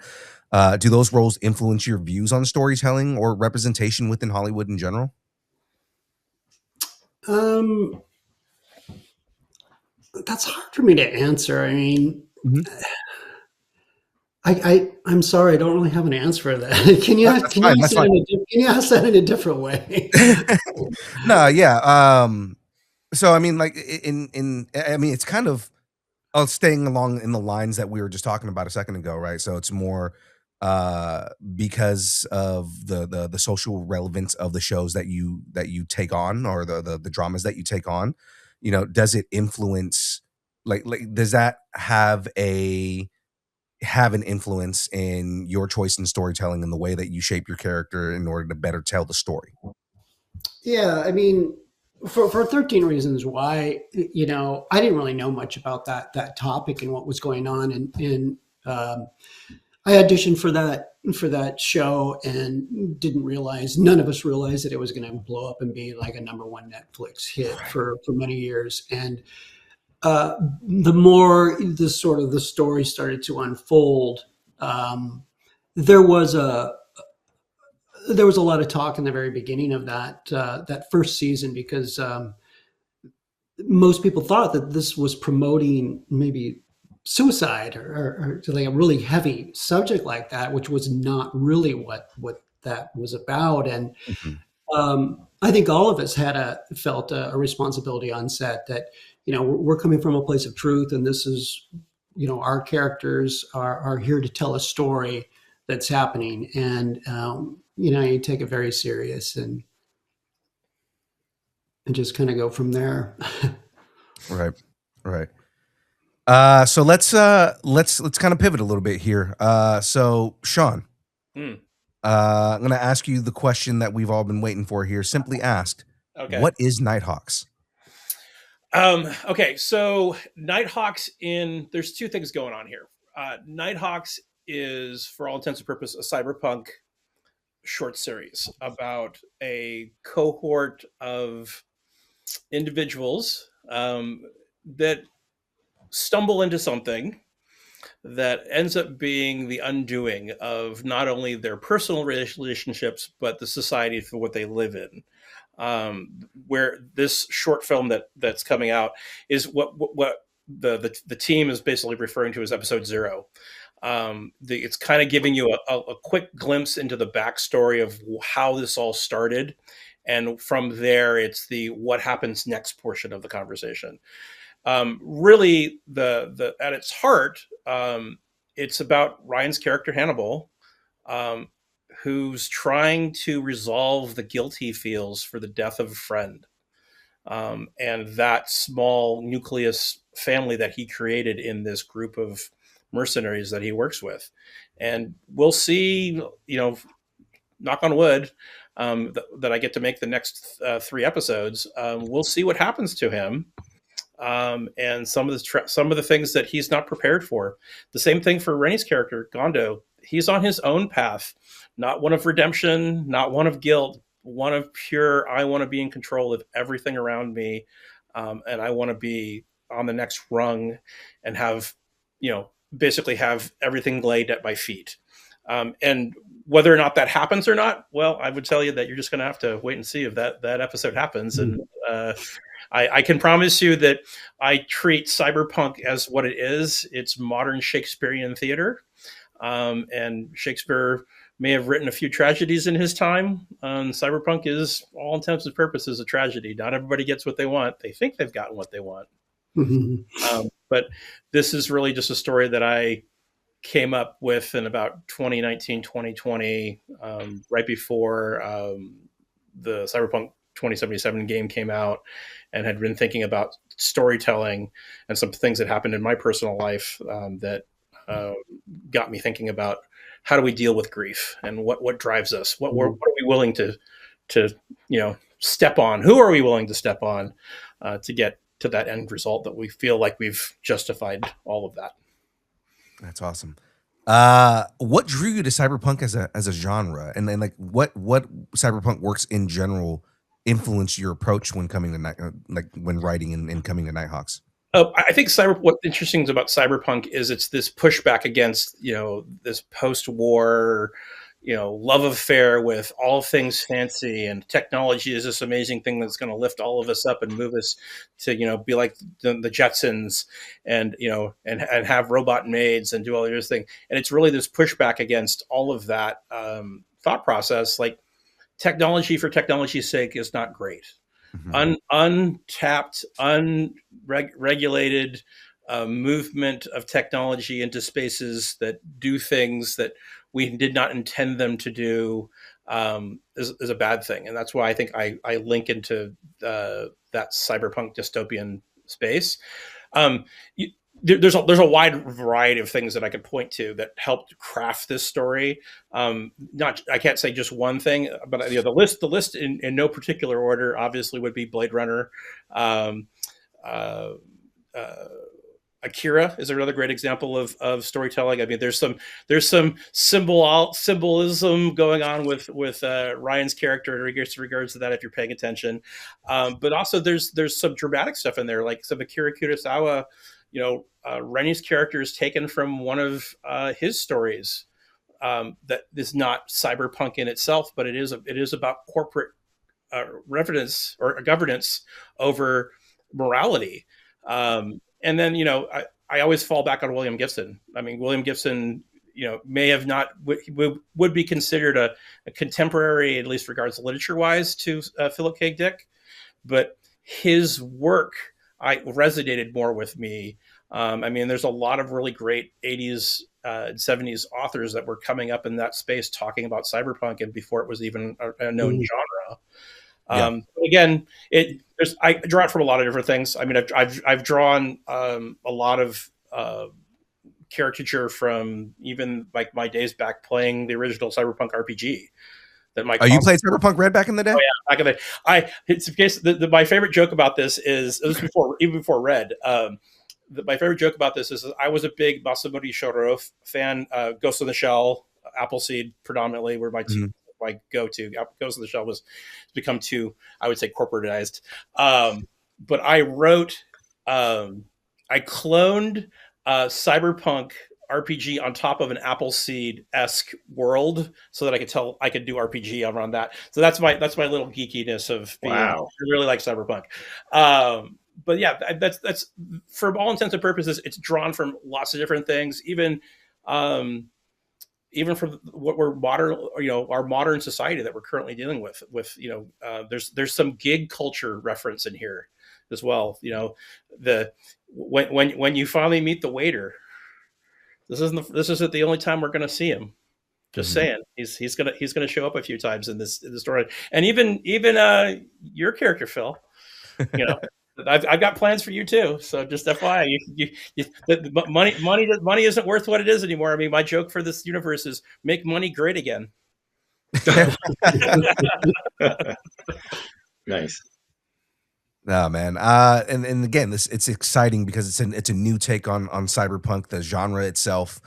[SPEAKER 1] Do those roles influence your views on storytelling or representation within Hollywood in general?
[SPEAKER 4] That's hard for me to answer. I mean,
[SPEAKER 1] Mhm.
[SPEAKER 4] I'm sorry, I don't really have an answer for that. Can you
[SPEAKER 1] That's fine. That's fine.
[SPEAKER 4] can you ask that in a different way?
[SPEAKER 1] No, yeah. So I mean, like I mean, it's kind of staying along in the lines that we were just talking about a second ago, right? So it's more because of the social relevance of the shows that you take on, or the dramas that you take on. You know, does it influence, like does that have an influence in your choice in storytelling and the way that you shape your character in order to better tell the story?
[SPEAKER 4] Yeah, I mean, for 13 Reasons Why, I didn't really know much about that topic and what was going on, and I auditioned for that show and didn't realize, none of us realized that it was going to blow up and be like a #1 Netflix hit for many years. And the more the story started to unfold, um, there was a lot of talk in the very beginning of that first season, because most people thought that this was promoting maybe suicide, or like a really heavy subject like that, which was not really what that was about. And
[SPEAKER 1] Mhm.
[SPEAKER 4] I think all of us felt a responsibility on set, that we're coming from a place of truth, and this is, our characters are here to tell a story that's happening, and you take it very serious, and just kind of go from there.
[SPEAKER 1] Right. Right. So let's kind of pivot a little bit here. So Sean,
[SPEAKER 2] Hmm.
[SPEAKER 1] I'm gonna ask you the question that we've all been waiting for here. Simply asked,
[SPEAKER 2] Okay.
[SPEAKER 1] what is Nighthawks?
[SPEAKER 2] Okay, so Nighthawks, there's two things going on here. Nighthawks is, for all intents and purposes, a cyberpunk short series about a cohort of individuals that stumble into something that ends up being the undoing of not only their personal relationships, but the society for what they live in. Where this short film that's coming out is what the team is basically referring to as episode 0. It's kind of giving you a quick glimpse into the backstory of how this all started, and from there it's the what happens next portion of the conversation. Really, the at its heart, it's about Ryan's character Hannibal, um, who's trying to resolve the guilt he feels for the death of a friend, and that small nucleus family that he created in this group of mercenaries that he works with. And we'll see, knock on wood, that I get to make the next 3 episodes. We'll see what happens to him, and some of the things that he's not prepared for. The same thing for Renny's character Gondo. He's on his own path, not one of redemption, not one of guilt, one of pure, I want to be in control of everything around me, and I want to be on the next rung and have, basically have everything laid at my feet. And whether or not that happens or not, well, I would tell you that you're just going to have to wait and see if that episode happens. And I can promise you that I treat cyberpunk as what it is. It's modern Shakespearean theater. And Shakespeare may have written a few tragedies in his time. Cyberpunk is, all intents and purposes, a tragedy. Not everybody gets what they want. They think they've gotten what they want. But this is really just a story that I came up with in about 2019, 2020, right before the Cyberpunk 2077 game came out, and had been thinking about storytelling and some things that happened in my personal life that got me thinking about how do we deal with grief, and what drives us, what are we willing to step on, who are we willing to step on, to get to that end result that we feel like we've justified all of that.
[SPEAKER 1] That's awesome. What drew you to cyberpunk as a genre, and then like what cyberpunk works in general influenced your approach when coming to like when writing and coming to Nighthawks?
[SPEAKER 2] I think what's interesting about cyberpunk is it's this pushback against, this post-war, love affair with all things fancy, and technology is this amazing thing that's going to lift all of us up and move us to, be like the Jetsons, and, and have robot maids and do all these things. And it's really this pushback against all of that thought process. Like, technology for technology's sake is not great. Untapped, unregulated movement of technology into spaces that do things that we did not intend them to do is a bad thing. And that's why I think I link into that cyberpunk dystopian space. There's a wide variety of things that I could point to that helped craft this story. I can't say just one thing, but the list in no particular order obviously would be Blade Runner. Akira is another great example of storytelling. I mean, there's some symbolism going on with Ryan's character in regards to that, if you're paying attention. But also there's some dramatic stuff in there, like some Akira Kurosawa. Renny's character is taken from one of his stories that is not cyberpunk in itself, but it is about corporate reverence or governance over morality. And then, I always fall back on William Gibson. I mean, William Gibson, may have not would be considered a contemporary, at least regards literature wise, to Philip K. Dick, but his work resonated more with me. I mean, there's a lot of really great 80s and 70s authors that were coming up in that space talking about cyberpunk, and before it was even a known genre. Again, I draw it from a lot of different things. I mean, I've drawn a lot of caricature from even like my days back playing the original Cyberpunk RPG.
[SPEAKER 1] You played Cyberpunk Red back in the day?
[SPEAKER 2] Oh yeah, back in the it's in case my favorite joke about this is it was before Red. My favorite joke about this is I was a big Masamune Shirow fan. Ghost in the Shell, Appleseed predominantly were my two. My go-to. Ghost in the Shell was become too, I would say, corporatized. But I wrote, I cloned Cyberpunk RPG on top of an Appleseed-esque world so that I could do RPG around that. So that's my little geekiness of being,
[SPEAKER 3] wow.
[SPEAKER 2] I really like Cyberpunk. But yeah, that's for all intents and purposes, it's drawn from lots of different things, even from what we're modern, our modern society that we're currently dealing with, there's some gig culture reference in here as well. When you finally meet the waiter, this isn't the only time we're going to see him. Just saying, he's gonna show up a few times in the story, and even your character, Phil. I've got plans for you too. So just FYI, money isn't worth what it is anymore. I mean, my joke for this universe is make money great again.
[SPEAKER 3] Nice.
[SPEAKER 1] Oh man, and again, it's exciting because it's a new take on cyberpunk. The genre itself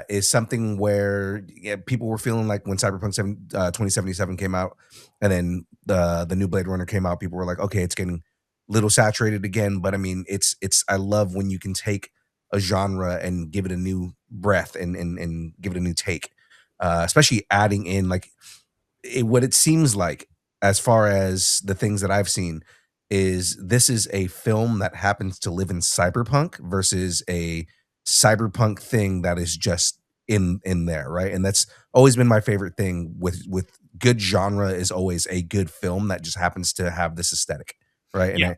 [SPEAKER 1] is something where people were feeling like when Cyberpunk 2077 came out, and then the new Blade Runner came out, people were like, okay, it's getting little saturated again. But I mean, it's I love when you can take a genre and give it a new breath and give it a new take, especially adding in like what it seems like, as far as the things that I've seen, is this is a film that happens to live in cyberpunk versus a cyberpunk thing that is just in there, right? And that's always been my favorite thing with good genre, is always a good film that just happens to have this aesthetic, right?
[SPEAKER 2] Yeah.
[SPEAKER 1] And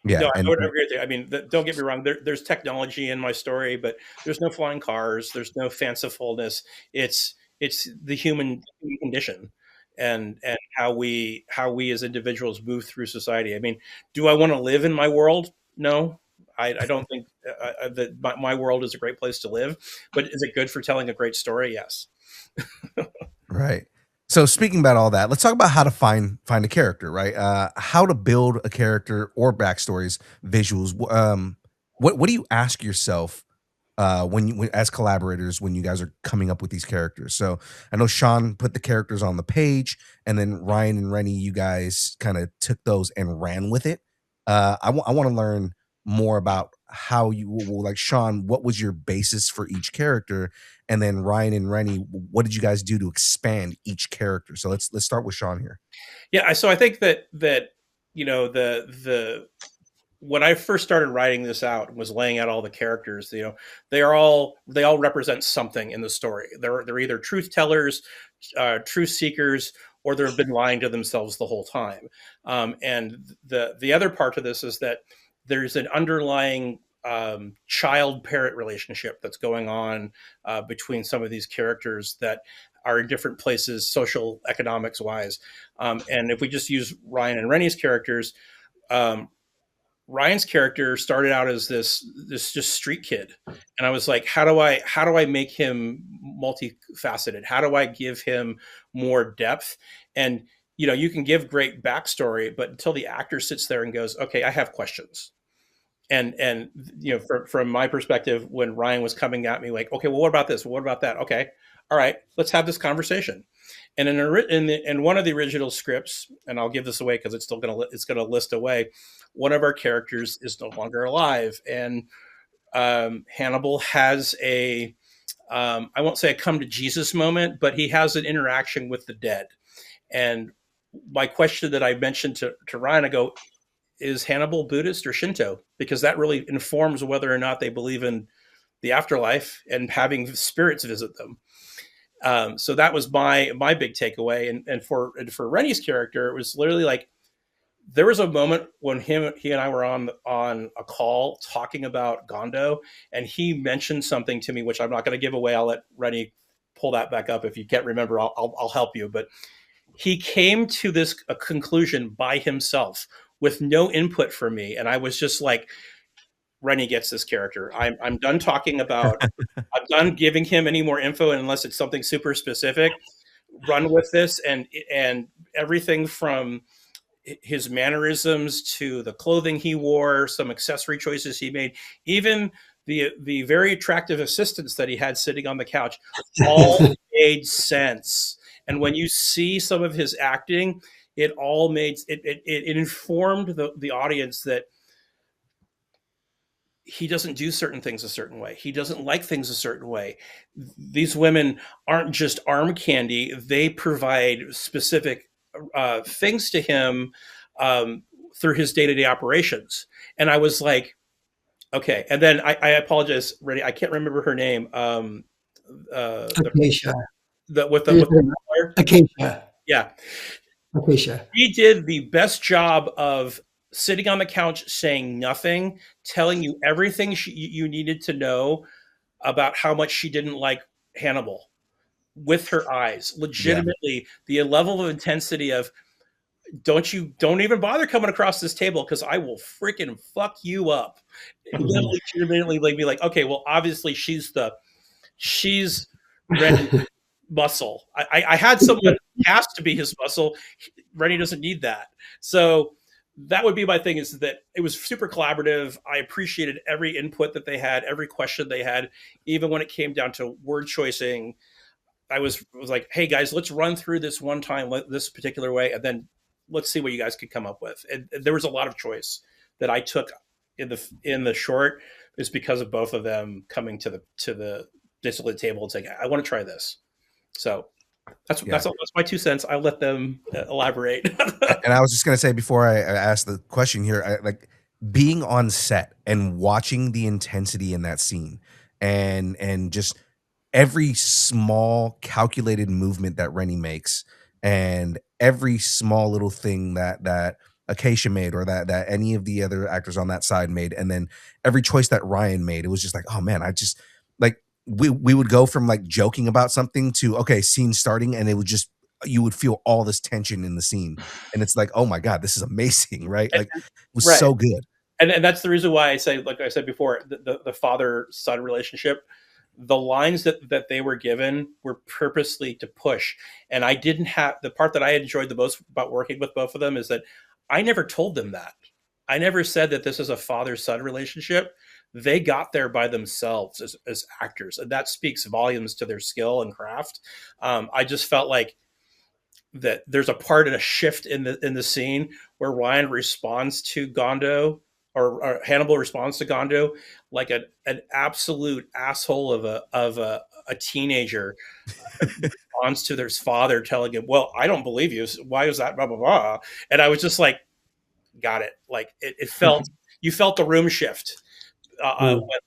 [SPEAKER 1] Yeah,
[SPEAKER 2] I would agree with you. I mean, don't get me wrong. There's technology in my story, but there's no flying cars. There's no fancifulness. It's the human condition, and how we as individuals move through society. I mean, do I want to live in my world? No, I don't think that my world is a great place to live. But is it good for telling a great story? Yes.
[SPEAKER 1] Right. So speaking about all that, let's talk about how to find a character, right? How to build a character or backstories, visuals. What do you ask yourself as collaborators when you guys are coming up with these characters? So I know Sean put the characters on the page, and then Ryan and Renny, you guys kind of took those and ran with it. I want to learn more about how you like Sean. What was your basis for each character, and then Ryan and Renny, what did you guys do to expand each character? So let's start with Sean here.
[SPEAKER 2] Yeah, so I think that you know the when I first started writing this out and was laying out all the characters, you know, they all represent something in the story. They're either truth tellers, truth seekers, or they've been lying to themselves the whole time. And the other part of this is that there's an underlying child parent relationship that's going on between some of these characters that are in different places, social economics wise. And if we just use Ryan and Rennie's characters, Ryan's character started out as this just street kid, and I was like, how do I make him multifaceted? How do I give him more depth? And you know, you can give great backstory, but until the actor sits there and goes, okay, I have questions. And you know, from my perspective, when Ryan was coming at me like, okay, well, what about this? What about that? Okay, all right, let's have this conversation. And in one of the original scripts, and I'll give this away because it's gonna list away, one of our characters is no longer alive, and Hannibal has I won't say a come to Jesus moment, but he has an interaction with the dead. And my question that I mentioned to Ryan, I go, is Hannibal Buddhist or Shinto? Because that really informs whether or not they believe in the afterlife and having spirits visit them. So that was my big takeaway. And for Rennie's character, it was literally like, there was a moment when he and I were on a call talking about Gondo, and he mentioned something to me, which I'm not going to give away. I'll let Rennie pull that back up. If you can't remember, I'll help you. But he came to a conclusion by himself with no input from me. And I was just like, Rennie gets this character. I'm done talking about, I'm done giving him any more info unless it's something super specific. Run with this. And everything from his mannerisms to the clothing he wore, some accessory choices he made, even the very attractive assistants that he had sitting on the couch, all made sense. And when you see some of his acting, it all made it informed the audience that he doesn't do certain things a certain way. He doesn't like things a certain way. These women aren't just arm candy. They provide specific things to him through his day-to-day operations. And I was like, okay. And then I apologize, Rennie, I can't remember her name.
[SPEAKER 4] Acacia.
[SPEAKER 2] Acacia. Yeah.
[SPEAKER 4] Acacia.
[SPEAKER 2] He did the best job of sitting on the couch, saying nothing, telling you everything you needed to know about how much she didn't like Hannibal with her eyes. Legitimately, the level of intensity of, don't even bother coming across this table because I will freaking fuck you up. Legitimately, like, be like, okay, well, obviously she's Rennie muscle. I had someone cast to be his muscle. Rennie doesn't need that. So that would be my thing, is that it was super collaborative. I appreciated every input that they had, every question they had, even when it came down to word choicing. I was like, hey guys, let's run through this one time this particular way, and then let's see what you guys could come up with. And there was a lot of choice that I took in the short, is because of both of them coming to the basically the table and saying, I want to try this. So that's my 2 cents. I'll let them elaborate.
[SPEAKER 1] And I was just going to say, before I ask the question here, like being on set and watching the intensity in that scene, and just every small calculated movement that Rennie makes, and every small little thing that Acacia made, or that any of the other actors on that side made, and then every choice that Ryan made, it was just like, oh man, I just like, we would go from like joking about something to, okay, scene starting, and it would just, you would feel all this tension in the scene, and it's like, oh my god, this is amazing, right? Like, it was right. So good.
[SPEAKER 2] And that's the reason why I say, like I said before, the father-son relationship the lines that they were given were purposely to push. And I didn't have the part that I enjoyed the most about working with both of them is that I never told them that. I never said that this is a father-son relationship. They got there by themselves as actors, and that speaks volumes to their skill and craft. I just felt like that there's a part and a shift in the scene where Ryan responds to Gondo, or Hannibal responds to Gondo like an absolute asshole of a teenager responds to their father telling him, "Well, I don't believe you. Why is that?" Blah blah blah. And I was just like, "Got it." Like it felt you felt the room shift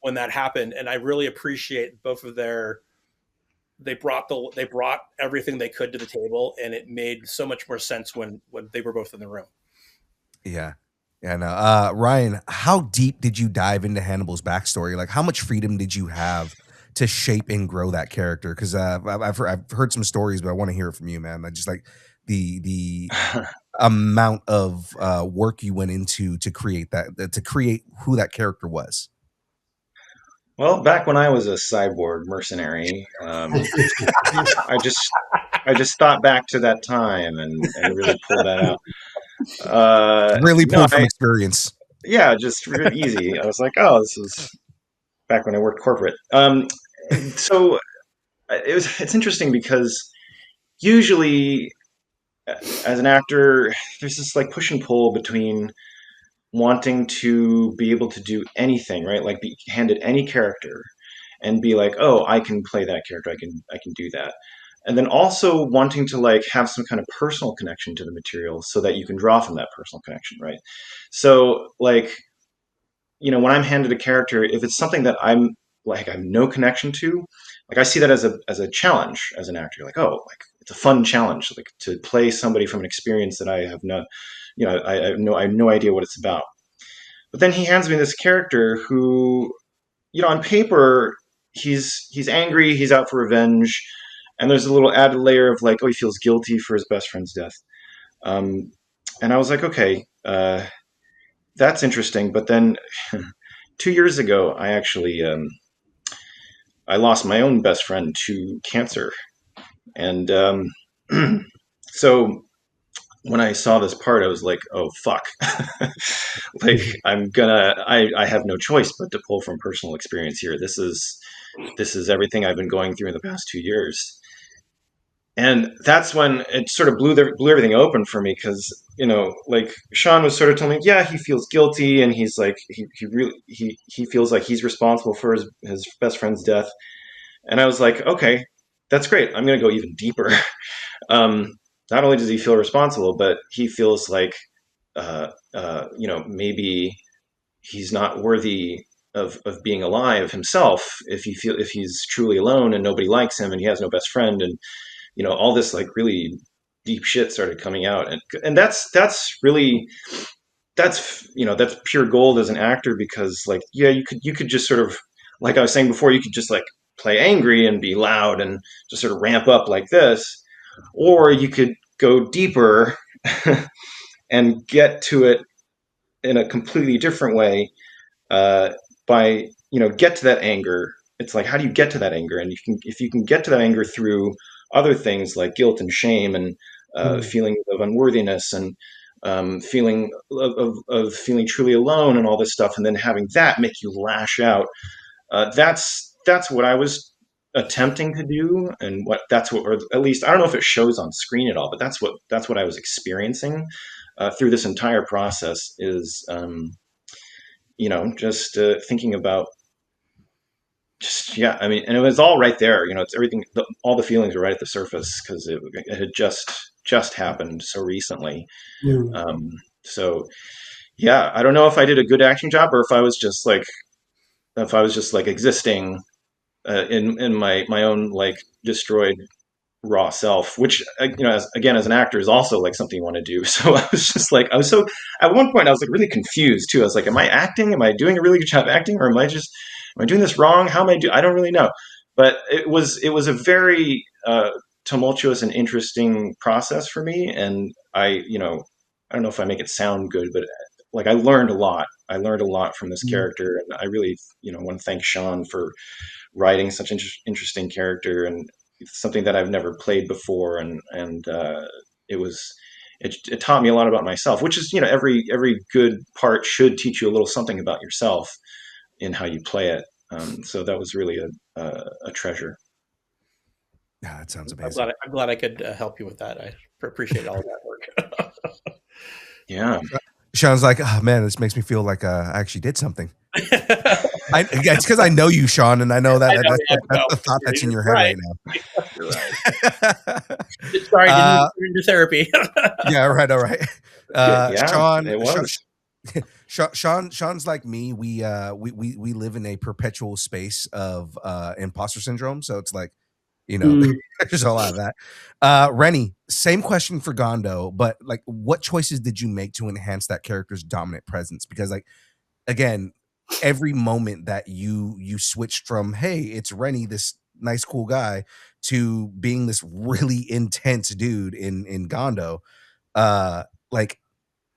[SPEAKER 2] when that happened, and I really appreciate both of their. They brought everything they could to the table, and it made so much more sense when they were both in the room.
[SPEAKER 1] Yeah. And Ryan, how deep did you dive into Hannibal's backstory? Like, how much freedom did you have to shape and grow that character? Because I've heard some stories, but I want to hear it from you, man. I just like the amount of work you went into to create that, to create who that character was.
[SPEAKER 3] Well, back when I was a cyborg mercenary, I just thought back to that time and really pulled that out.
[SPEAKER 1] Really pulled from experience.
[SPEAKER 3] Yeah, just really easy. I was like, oh, this was back when I worked corporate. So it's interesting because usually as an actor, there's this like push and pull between wanting to be able to do anything, right? Like be handed any character and be like, oh, I can play that character. I can do that. And then also wanting to like have some kind of personal connection to the material so that you can draw from that personal connection, right? So like, when I'm handed a character, if it's something that I have no connection to, like I see that as a challenge as an actor. Like, oh, like it's a fun challenge, like to play somebody from an experience that I have no, I have no idea what it's about. But then he hands me this character who, on paper, he's angry, he's out for revenge, and there's a little added layer of like, oh, he feels guilty for his best friend's death. And I was like, okay, that's interesting. But then 2 years ago, I actually I lost my own best friend to cancer, and so when I saw this part, I was like, oh fuck, like I have no choice but to pull from personal experience here. This is everything I've been going through in the past 2 years. And that's when it sort of blew everything open for me, because like Sean was sort of telling me, yeah, he feels guilty, and he's like he feels like he's responsible for his best friend's death. And I was like, okay, that's great. I'm going to go even deeper. Not only does he feel responsible, but he feels like maybe he's not worthy of being alive himself if he's truly alone and nobody likes him and he has no best friend, and all this like really deep shit started coming out, and that's really that's pure gold as an actor, because like, yeah, you could just sort of, like I was saying before, you could just like play angry and be loud and just sort of ramp up like this, or you could go deeper and get to it in a completely different way, by get to that anger. It's like, how do you get to that anger? And if you can get to that anger through other things like guilt and shame and feeling of unworthiness and feeling of feeling truly alone and all this stuff, and then having that make you lash out. That's what I was attempting to do, and or at least I don't know if it shows on screen at all, but that's what I was experiencing through this entire process. Is just thinking about. Yeah, I mean, and it was all right there. It's everything. All the feelings were right at the surface because it had just happened so recently.
[SPEAKER 4] Yeah.
[SPEAKER 3] So yeah, I don't know if I did a good acting job, or if I was just like existing in my own like destroyed raw self, which as an actor is also like something you want to do. So I was just like, at one point I was like really confused too. I was like, am I acting? Am I doing a really good job acting, or am I doing this wrong? How am I don't really know. But it was a very tumultuous and interesting process for me, and I don't know if I make it sound good, but like I learned a lot. I learned a lot from this character, and I really want to thank Sean for writing such interesting character, and something that I've never played before, and it was it taught me a lot about myself, which is, every good part should teach you a little something about yourself in how you play it. So that was really a treasure.
[SPEAKER 1] Yeah, that sounds
[SPEAKER 2] I'm
[SPEAKER 1] amazing.
[SPEAKER 2] glad I could help you with that. I appreciate all that work.
[SPEAKER 3] Yeah.
[SPEAKER 1] Sean's like, oh man, this makes me feel like I actually did something. It's because I know you, Sean, and I know that's the thought that's in your head right now.
[SPEAKER 2] You're right. Sorry, didn't do therapy.
[SPEAKER 1] Yeah, right. All right.
[SPEAKER 3] Yeah,
[SPEAKER 1] Sean,
[SPEAKER 3] it was.
[SPEAKER 1] Sean's like me. We live in a perpetual space of imposter syndrome. So it's like, there's a lot of that. Renny, same question for Gondo, but like, what choices did you make to enhance that character's dominant presence? Because, like, again, every moment that you switched from, hey, it's Renny, this nice cool guy, to being this really intense dude in Gondo, like,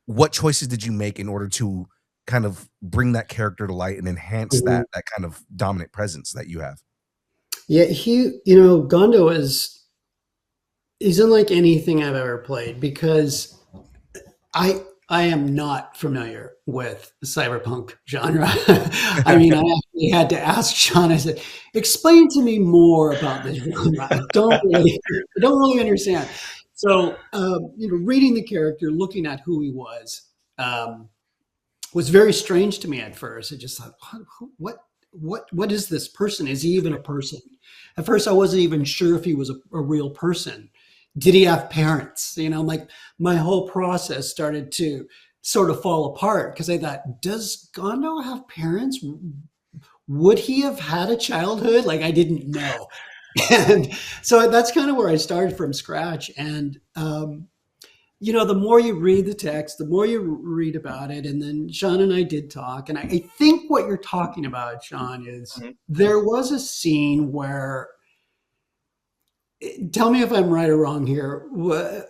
[SPEAKER 1] what choices did you make in order to kind of bring that character to light and enhance that kind of dominant presence that you have?
[SPEAKER 4] Yeah, Gondo he's unlike anything I've ever played, because I am not familiar with the cyberpunk genre. I mean, I actually had to ask Sean. I said, "Explain to me more about this genre. I don't really understand." So, reading the character, looking at who he was very strange to me at first. I just thought, what is this person? Is he even a person? At first, I wasn't even sure if he was a real person. Did he have parents? Like, my whole process started to sort of fall apart, because I thought, does Gondo have parents? Would he have had a childhood? Like, I didn't know. And so that's kind of where I started from scratch. And, the more you read the text, the more you read about it. And then Sean and I did talk. And I think what you're talking about, Sean, is there was a scene where, tell me if I'm right or wrong here,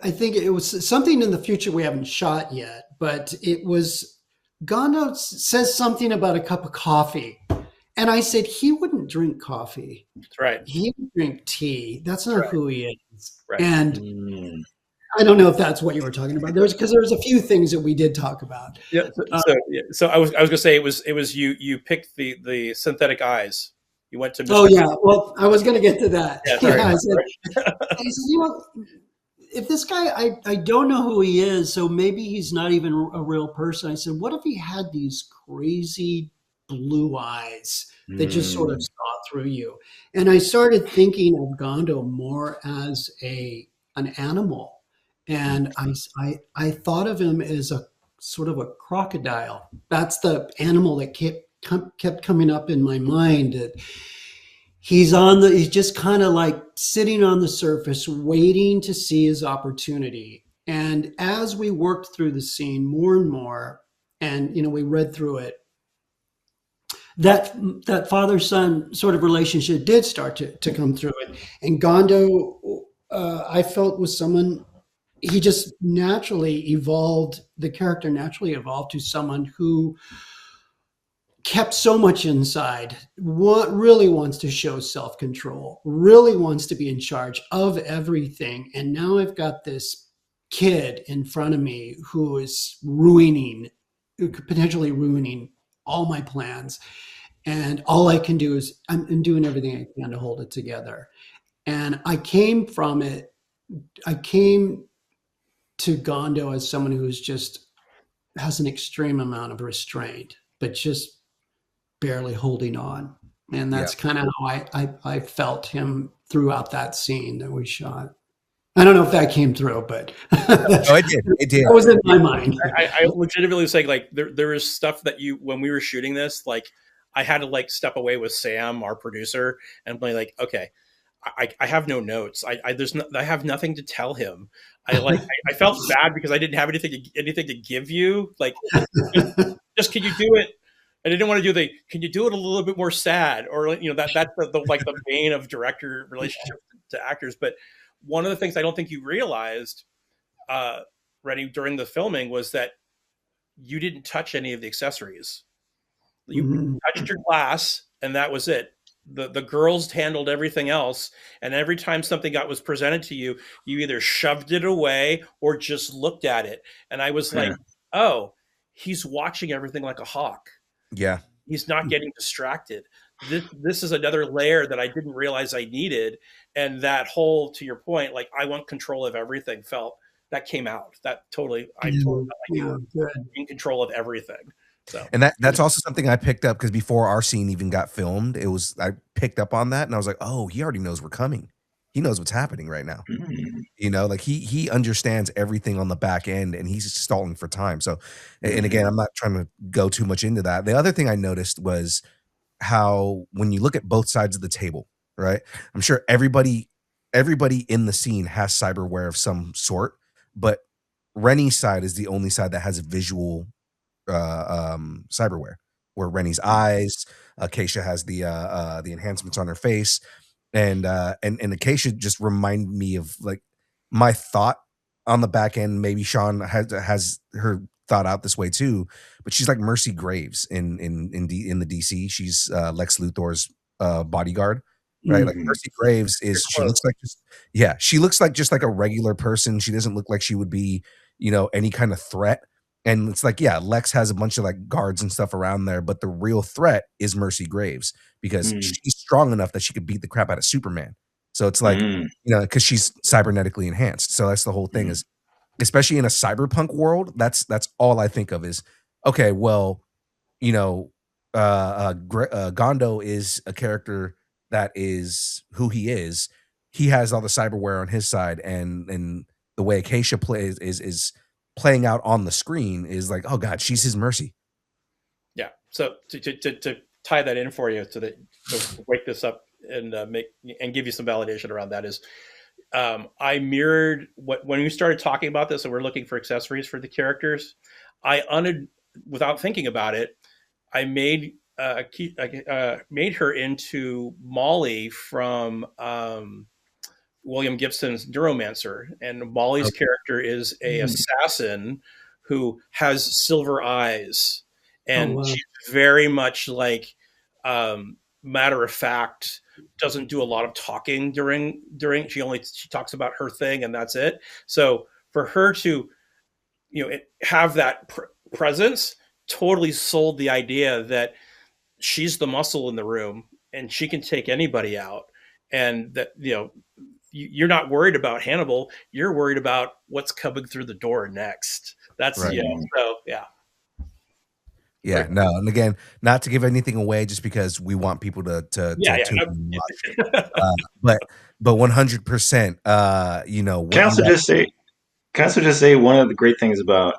[SPEAKER 4] I think it was something in the future we haven't shot yet, but it was, Gondo says something about a cup of coffee. And I said, he wouldn't drink coffee.
[SPEAKER 2] That's right.
[SPEAKER 4] He would drink tea. That's not who he is.
[SPEAKER 2] Right.
[SPEAKER 4] And I don't know if that's what you were talking about. There's a few things that we did talk about.
[SPEAKER 2] Yeah. So I was going to say it was you picked the synthetic eyes. You went to. Mr.
[SPEAKER 4] Oh yeah. Well, I was going to get to that.
[SPEAKER 2] Yeah, sorry.
[SPEAKER 4] I said, if this guy, I don't know who he is, so maybe he's not even a real person. I said, what if he had these crazy blue eyes that just sort of saw through you? And I started thinking of Gondo more as an animal. And I thought of him as a sort of a crocodile. That's the animal that kept coming up in my mind. That he's just kind of like sitting on the surface, waiting to see his opportunity. And as we worked through the scene more and more, and we read through it, that father-son sort of relationship did start to come through it. And Gondo, I felt, was someone. He just naturally evolved. The character naturally evolved to someone who kept so much inside, really wants to show self-control, really wants to be in charge of everything. And now I've got this kid in front of me who is potentially ruining all my plans. And all I can do is I'm doing everything I can to hold it together. And I came to Gondo as someone who's just has an extreme amount of restraint, but just barely holding on. And that's kind of how I felt him throughout that scene that we shot. I don't know if that came through, but
[SPEAKER 1] it did. It did.
[SPEAKER 4] That was in my mind.
[SPEAKER 2] I legitimately say, like, there is stuff that when we were shooting this, like, I had to like step away with Sam, our producer, and be like, okay, I have no notes. I have nothing to tell him. I felt bad because I didn't have anything to give you. Like, just can you do it? I didn't want to do can you do it a little bit more sad? Or, that's the bane of director relationship to actors. But one of the things I don't think you realized, Renny, during the filming, was that you didn't touch any of the accessories. You touched your glass and that was it. the girls handled everything else, and every time something was presented to you, you either shoved it away or just looked at it. And I was like, oh, he's watching everything like a hawk.
[SPEAKER 1] Yeah.
[SPEAKER 2] He's not getting distracted. This is another layer that I didn't realize I needed. And that whole, to your point, like, I want control of everything, that came out. That totally, I totally felt like you were in control of everything. So,
[SPEAKER 1] and that's also something I picked up, because before our scene even got filmed, I picked up on that, and I was like, oh, he already knows we're coming. He knows what's happening right now. You know, like he understands everything on the back end, and he's stalling for time. So, and again, I'm not trying to go too much into that. The other thing I noticed was how, when you look at both sides of the table, right? I'm sure everybody in the scene has cyberware of some sort, but Rennie's side is the only side that has a visual cyberware, where Rennie's eyes, Acacia has the enhancements on her face, and Acacia just remind me of, like, my thought on the back end. Maybe Sean has her thought out this way too, but she's like Mercy Graves in the DC. She's Lex Luthor's bodyguard, right? Like, Mercy Graves she looks like just like a regular person. She doesn't look like she would be, you know, any kind of threat. And it's like, yeah, Lex has a bunch of like guards and stuff around there, but the real threat is Mercy Graves, because she's strong enough that she could beat the crap out of Superman. So it's like, you know, because she's cybernetically enhanced. So that's the whole thing, is, especially in a cyberpunk world, that's all I think of is, okay, well, you know, Gondo is a character that is who he is. He has all the cyberware on his side, and the way Acacia plays is playing out on the screen is like, oh God, she's his Mercy.
[SPEAKER 2] Yeah. So to tie that in for you, to wake this up and give you some validation around that, is I mirrored when we started talking about this and we're looking for accessories for the characters. Without thinking about it, I made her into Molly from William Gibson's Neuromancer, and Molly's character is a assassin who has silver eyes, and she's very much like matter of fact, doesn't do a lot of talking during she talks about her thing and that's it. So for her to, you know, have that presence totally sold the idea that she's the muscle in the room and she can take anybody out, and that, you know, you're not worried about Hannibal, you're worried about what's coming through the door next. That's right. So
[SPEAKER 1] yeah, no, and again, not to give anything away, just because we want people to watch. But 100%, you know.
[SPEAKER 3] Can I also just say one of the great things about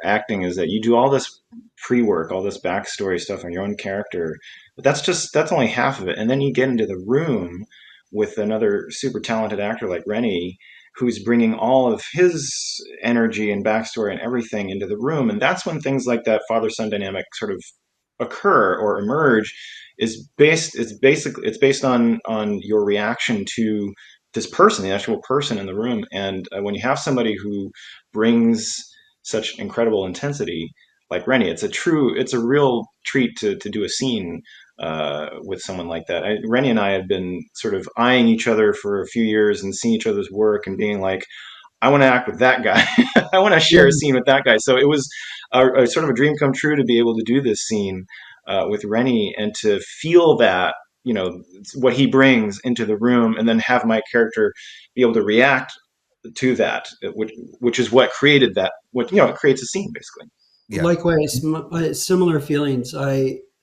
[SPEAKER 3] acting is that you do all this pre-work, all this backstory stuff on your own character, but that's only half of it, and then you get into the room with another super talented actor like Renny, who's bringing all of his energy and backstory and everything into the room. And that's when things like that father-son dynamic sort of occur or emerge. It's based on your reaction to this person, the actual person in the room. And when you have somebody who brings such incredible intensity like Renny, it's a real treat to do a scene with someone like that. Renny and I had been sort of eyeing each other for a few years and seeing each other's work and being like, I want to act with that guy. I want to share a scene with that guy. So it was a sort of a dream come true to be able to do this scene with Renny and to feel that, you know, what he brings into the room, and then have my character be able to react to that, which is what created that. It creates a scene basically.
[SPEAKER 4] Yeah. Likewise, similar feelings.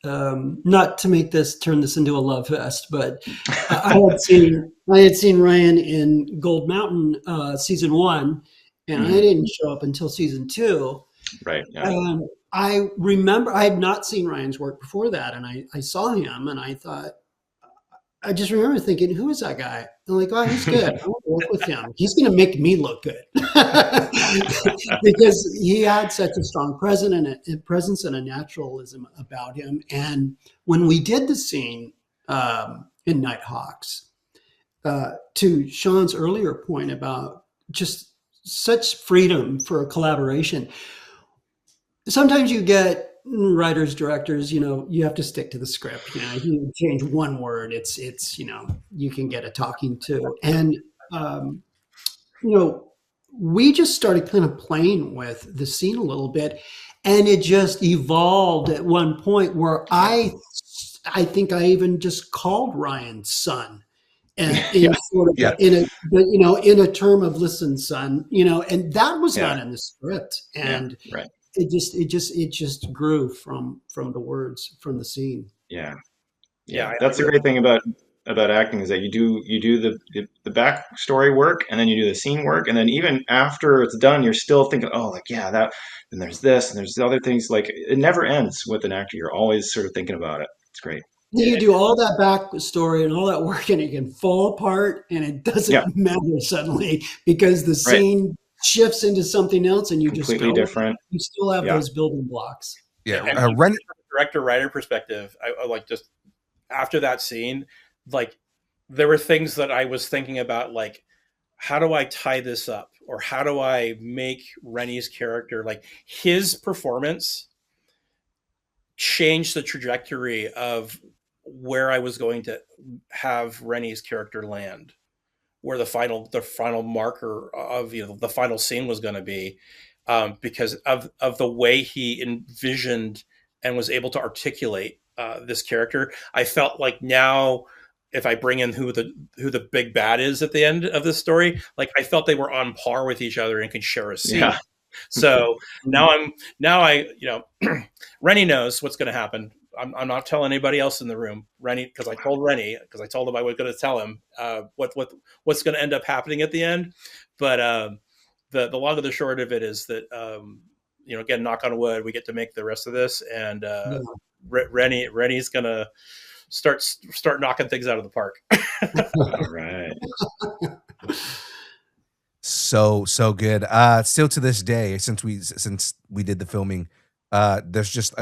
[SPEAKER 4] Not to turn this into a love fest, but I had seen Ryan in Gold Mountain season 1, and I didn't show up until season 2.
[SPEAKER 3] Right. Yeah.
[SPEAKER 4] I remember I had not seen Ryan's work before that, and I saw him, and I just remember thinking, who is that guy? I'm like, oh, he's good. I want to work with him. He's going to make me look good. Because he had such a strong presence and a naturalism about him. And when we did the scene in Nighthawks, to Sean's earlier point about just such freedom for a collaboration, sometimes you get writers, directors, you have to stick to the script. You change one word, it's you can get a talking to. And we just started kind of playing with the scene a little bit, and it just evolved at one point where I think I even just called Ryan son, and in sort of in a term of listen, son, and that was not in the script, and
[SPEAKER 3] right.
[SPEAKER 4] it just grew from the words from the scene.
[SPEAKER 3] Yeah. That's the great thing about acting, is that you do the backstory work, and then you do the scene work, and then even after it's done, you're still thinking, oh, like, that, and there's this, and there's the other things. Like, it never ends with an actor. You're always sort of thinking about it. It's great.
[SPEAKER 4] You do all that backstory and all that work, and it can fall apart, and it doesn't matter suddenly because the scene shifts into something else, and you
[SPEAKER 3] completely
[SPEAKER 4] just go,
[SPEAKER 3] different.
[SPEAKER 4] You still have those building blocks.
[SPEAKER 2] Yeah, and from a director-writer perspective, I like, just after that scene, like, there were things that I was thinking about, like, how do I tie this up, or how do I make Renny's character, like, his performance changed the trajectory of where I was going to have Renny's character land, where the final marker of the final scene was going to be, because of the way he envisioned and was able to articulate this character. I felt like now, if I bring in who the big bad is at the end of this story, like, I felt they were on par with each other and could share a scene. Yeah. So now Renny knows what's going to happen. I'm not telling anybody else in the room, Renny, because I told Renny, because I told him I was going to tell him what's going to end up happening at the end. But the long and the short of it is that again, knock on wood, we get to make the rest of this, and Renny's going to start knocking things out of the park.
[SPEAKER 3] All right.
[SPEAKER 1] So good. Still to this day, since we did the filming, there's just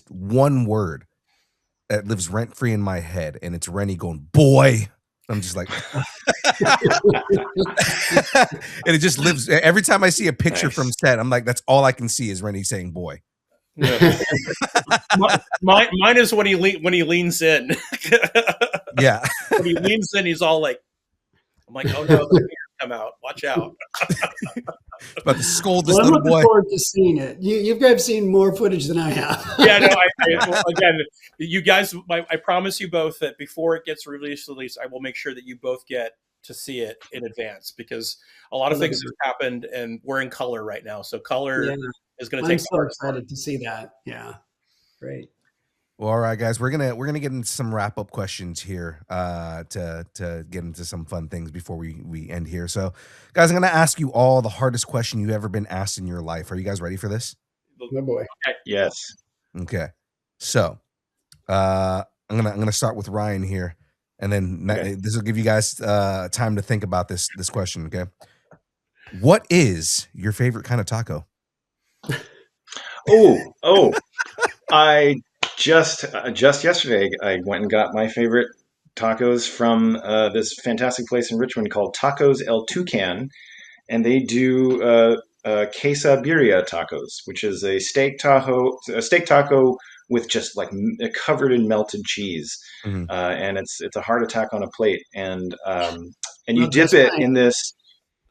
[SPEAKER 1] one word that lives rent free in my head, and it's Renny going, boy. I'm just like, and it just lives every time I see a picture from set. I'm like, that's all I can see is Renny saying boy.
[SPEAKER 2] Yeah. Mine is when he leans in.
[SPEAKER 1] Yeah.
[SPEAKER 2] When he leans in, he's all like, I'm like, oh no, come out, watch out.
[SPEAKER 1] About to scold this
[SPEAKER 4] I'm
[SPEAKER 1] little
[SPEAKER 4] looking
[SPEAKER 1] boy.
[SPEAKER 4] forward to seeing it. You guys seen more footage than I have.
[SPEAKER 2] Yeah, no, again, you guys, I promise you both that before it gets released, I will make sure that you both get to see it in advance, because a lot of things have happened, and we're in color right now. So color is going to take.
[SPEAKER 4] I'm so excited to see that. Yeah, great.
[SPEAKER 1] Well, all right, guys, we're gonna get into some wrap up questions here to get into some fun things before we end here. So, guys, I'm gonna ask you all the hardest question you've ever been asked in your life. Are you guys ready for this?
[SPEAKER 4] Oh boy.
[SPEAKER 2] Okay.
[SPEAKER 3] Yes.
[SPEAKER 1] Okay. So, I'm gonna start with Ryan here, and then this will give you guys time to think about this question. Okay. What is your favorite kind of taco?
[SPEAKER 3] Oh, I just yesterday I went and got my favorite tacos from this fantastic place in Richmond called Tacos El Tucan, and they do quesabirria tacos, which is a steak taco with just like covered in melted cheese, and it's a heart attack on a plate, and you dip it in this.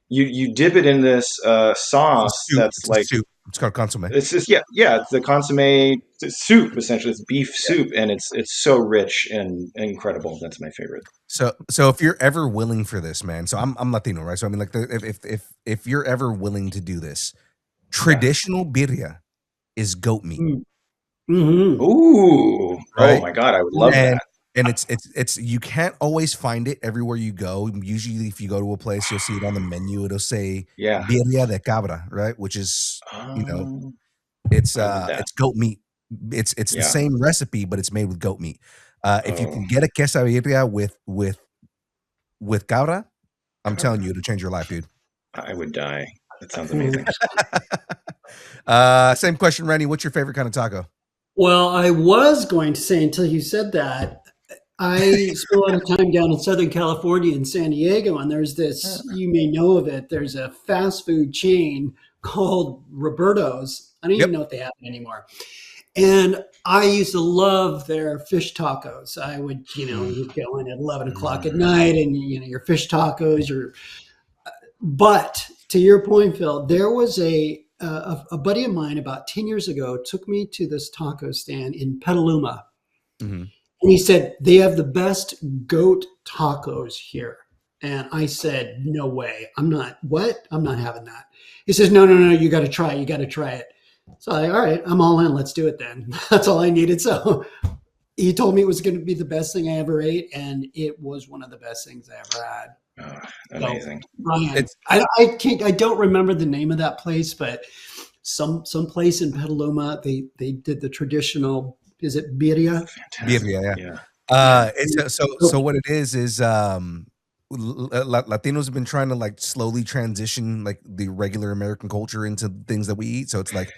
[SPEAKER 3] You dip it in this sauce that's like
[SPEAKER 1] soup. It's called consomme.
[SPEAKER 3] It's just it's the consomme soup essentially. It's beef soup, and it's so rich and incredible. That's my favorite.
[SPEAKER 1] So if you're ever willing for this, man. So I'm Latino, right? So I mean, like, if you're ever willing to do this, traditional birria is goat meat.
[SPEAKER 4] Mm-hmm.
[SPEAKER 3] Ooh, right? Oh my god, I would love that.
[SPEAKER 1] And it's you can't always find it everywhere you go. Usually, if you go to a place, you'll see it on the menu. It'll say birria de cabra, right? Which is it's goat meat. It's the same recipe, but it's made with goat meat. If you can get a quesabirria with cabra, I'm telling you, it'll change your life, dude.
[SPEAKER 3] I would die. That sounds amazing.
[SPEAKER 1] Same question, Renny. What's your favorite kind of taco?
[SPEAKER 4] Well, I was going to say, until you said that, I spent a lot of time down in Southern California in San Diego, and there's this, you may know of it, there's a fast food chain called Roberto's. I don't even know if they have it anymore. And I used to love their fish tacos. I would, you'd go in at 11 o'clock at night and, your fish tacos, but to your point, Phil, there was a buddy of mine about 10 years ago took me to this taco stand in Petaluma.
[SPEAKER 1] Mm-hmm.
[SPEAKER 4] And he said, they have the best goat tacos here. And I said, no way. I'm not having that. He says, no, you got to try it. You got to try it. So all right, I'm all in. Let's do it then. That's all I needed. So he told me it was going to be the best thing I ever ate. And it was one of the best things I ever had.
[SPEAKER 3] Oh, amazing.
[SPEAKER 4] So, Ryan, I don't remember the name of that place, but some place in Petaluma, they did the traditional, is it birria?
[SPEAKER 1] Birria, yeah. So what it is Latinos have been trying to like slowly transition like the regular American culture into things that we eat. So it's like,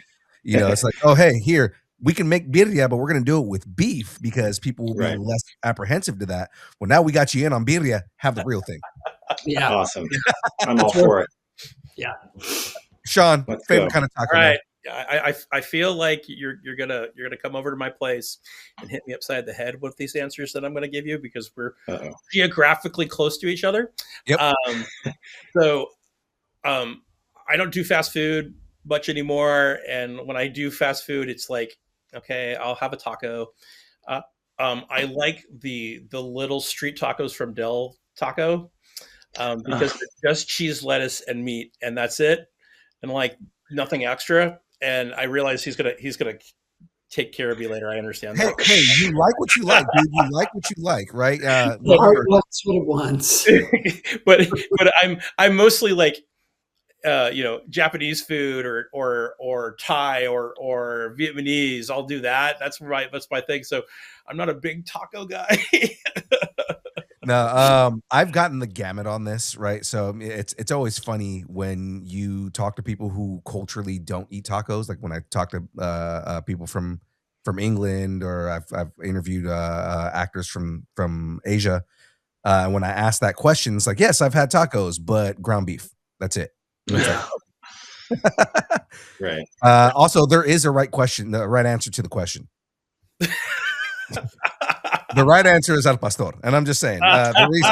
[SPEAKER 1] it's like, oh, hey, here, we can make birria, but we're going to do it with beef because people will be less apprehensive to that. Well, now we got you in on birria, have the real thing.
[SPEAKER 4] Yeah.
[SPEAKER 3] Awesome. I'm all for it.
[SPEAKER 4] Yeah.
[SPEAKER 1] Sean, favorite kind of taco?
[SPEAKER 2] All right. I feel like you're gonna come over to my place and hit me upside the head with these answers that I'm gonna give you because we're geographically close to each other.
[SPEAKER 1] Yep.
[SPEAKER 2] I don't do fast food much anymore, and when I do fast food, it's like, okay, I'll have a taco. I like the little street tacos from Del Taco because it's just cheese, lettuce, and meat, and that's it, and like nothing extra. And I realize he's gonna take care of me later. I understand that.
[SPEAKER 1] Hey, you like what you like, dude. You like what you like, right?
[SPEAKER 4] Heart wants what it wants.
[SPEAKER 2] but I'm mostly like Japanese food or Thai or Vietnamese. I'll do that. That's my thing. So I'm not a big taco guy.
[SPEAKER 1] No, I've gotten the gamut on this, right? So it's always funny when you talk to people who culturally don't eat tacos. Like when I talk to people from England, or I've interviewed actors from Asia. When I ask that question, it's like, yes, I've had tacos, but ground beef. That's it.
[SPEAKER 3] Right.
[SPEAKER 1] Also, there is a right answer to the question. The right answer is al pastor, and I'm just saying the reason.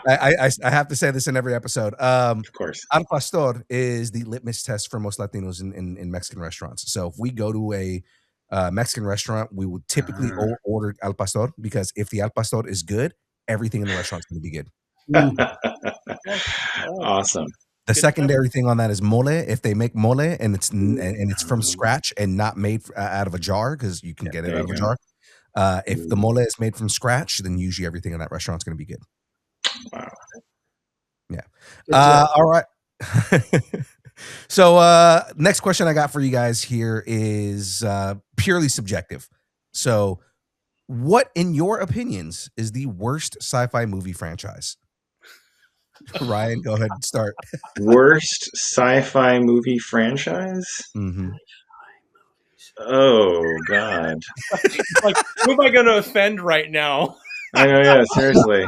[SPEAKER 1] I have to say this in every episode.
[SPEAKER 3] Of course,
[SPEAKER 1] al pastor is the litmus test for most Latinos in Mexican restaurants. So if we go to a Mexican restaurant, we would typically order al pastor because if the al pastor is good, everything in the restaurant's going to be good.
[SPEAKER 3] Awesome.
[SPEAKER 1] The secondary thing on that is mole. If they make mole and it's from scratch and not made out of a jar, because you can get it out of a jar. If the mole is made from scratch, then usually everything in that restaurant is going to be good.
[SPEAKER 3] Wow.
[SPEAKER 1] Yeah. All right. So next question I got for you guys here is purely subjective. So what, in your opinions, is the worst sci-fi movie franchise? Ryan, go ahead and start.
[SPEAKER 3] Worst sci-fi movie franchise?
[SPEAKER 1] Mm-hmm.
[SPEAKER 3] Oh, God.
[SPEAKER 2] Like, who am I going to offend right now?
[SPEAKER 3] I know, yeah, seriously.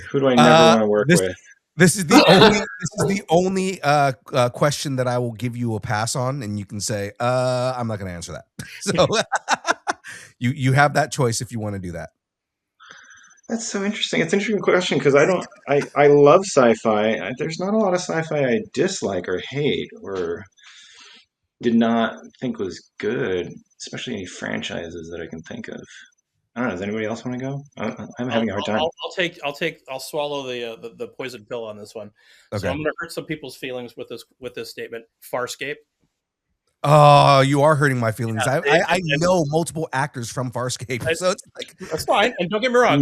[SPEAKER 3] Who do I never want to work with?
[SPEAKER 1] This is the only question that I will give you a pass on, and you can say, I'm not going to answer that. So you have that choice if you want to do that.
[SPEAKER 3] That's so interesting. It's an interesting question because I love sci-fi. There's not a lot of sci-fi I dislike or hate or did not think was good, especially any franchises that I can think of. I don't know. Does anybody else want to go? I'm having a hard time.
[SPEAKER 2] I'll swallow the poison pill on this one.
[SPEAKER 1] Okay.
[SPEAKER 2] So I'm going to hurt some people's feelings with this statement. Farscape.
[SPEAKER 1] Oh, you are hurting my feelings. Yeah, I know multiple actors from Farscape, so it's like
[SPEAKER 2] that's fine. And don't get me wrong,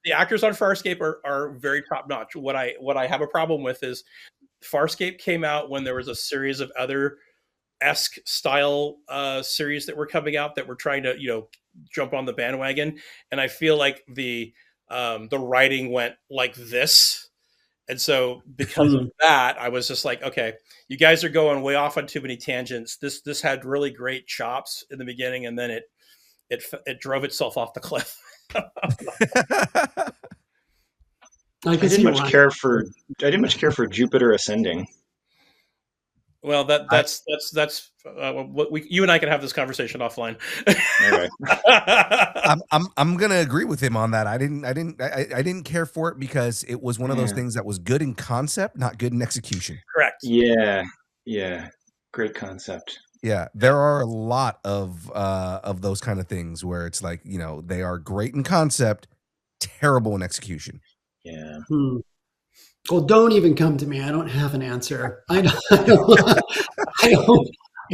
[SPEAKER 2] the actors on Farscape are very top notch. What I have a problem with is Farscape came out when there was a series of other esque style series that were coming out that were trying to jump on the bandwagon, and I feel like the writing went like this. And so because of that, I was just like, okay, you guys are going way off on too many tangents. This had really great chops in the beginning, and then it drove itself off the cliff.
[SPEAKER 3] I didn't much care for Jupiter Ascending.
[SPEAKER 2] Well, that's what you and I can have this conversation offline.
[SPEAKER 3] All right.
[SPEAKER 1] I'm gonna agree with him on that. I didn't care for it because it was one of those
[SPEAKER 3] Yeah.
[SPEAKER 1] things that was good in concept, not good in execution.
[SPEAKER 2] Correct.
[SPEAKER 3] Yeah. Yeah. Great concept.
[SPEAKER 1] Yeah, there are a lot of those kind of things where it's like, you know, they are great in concept, terrible in execution.
[SPEAKER 3] Yeah.
[SPEAKER 4] Well, don't even come to me. I don't have an answer. I don't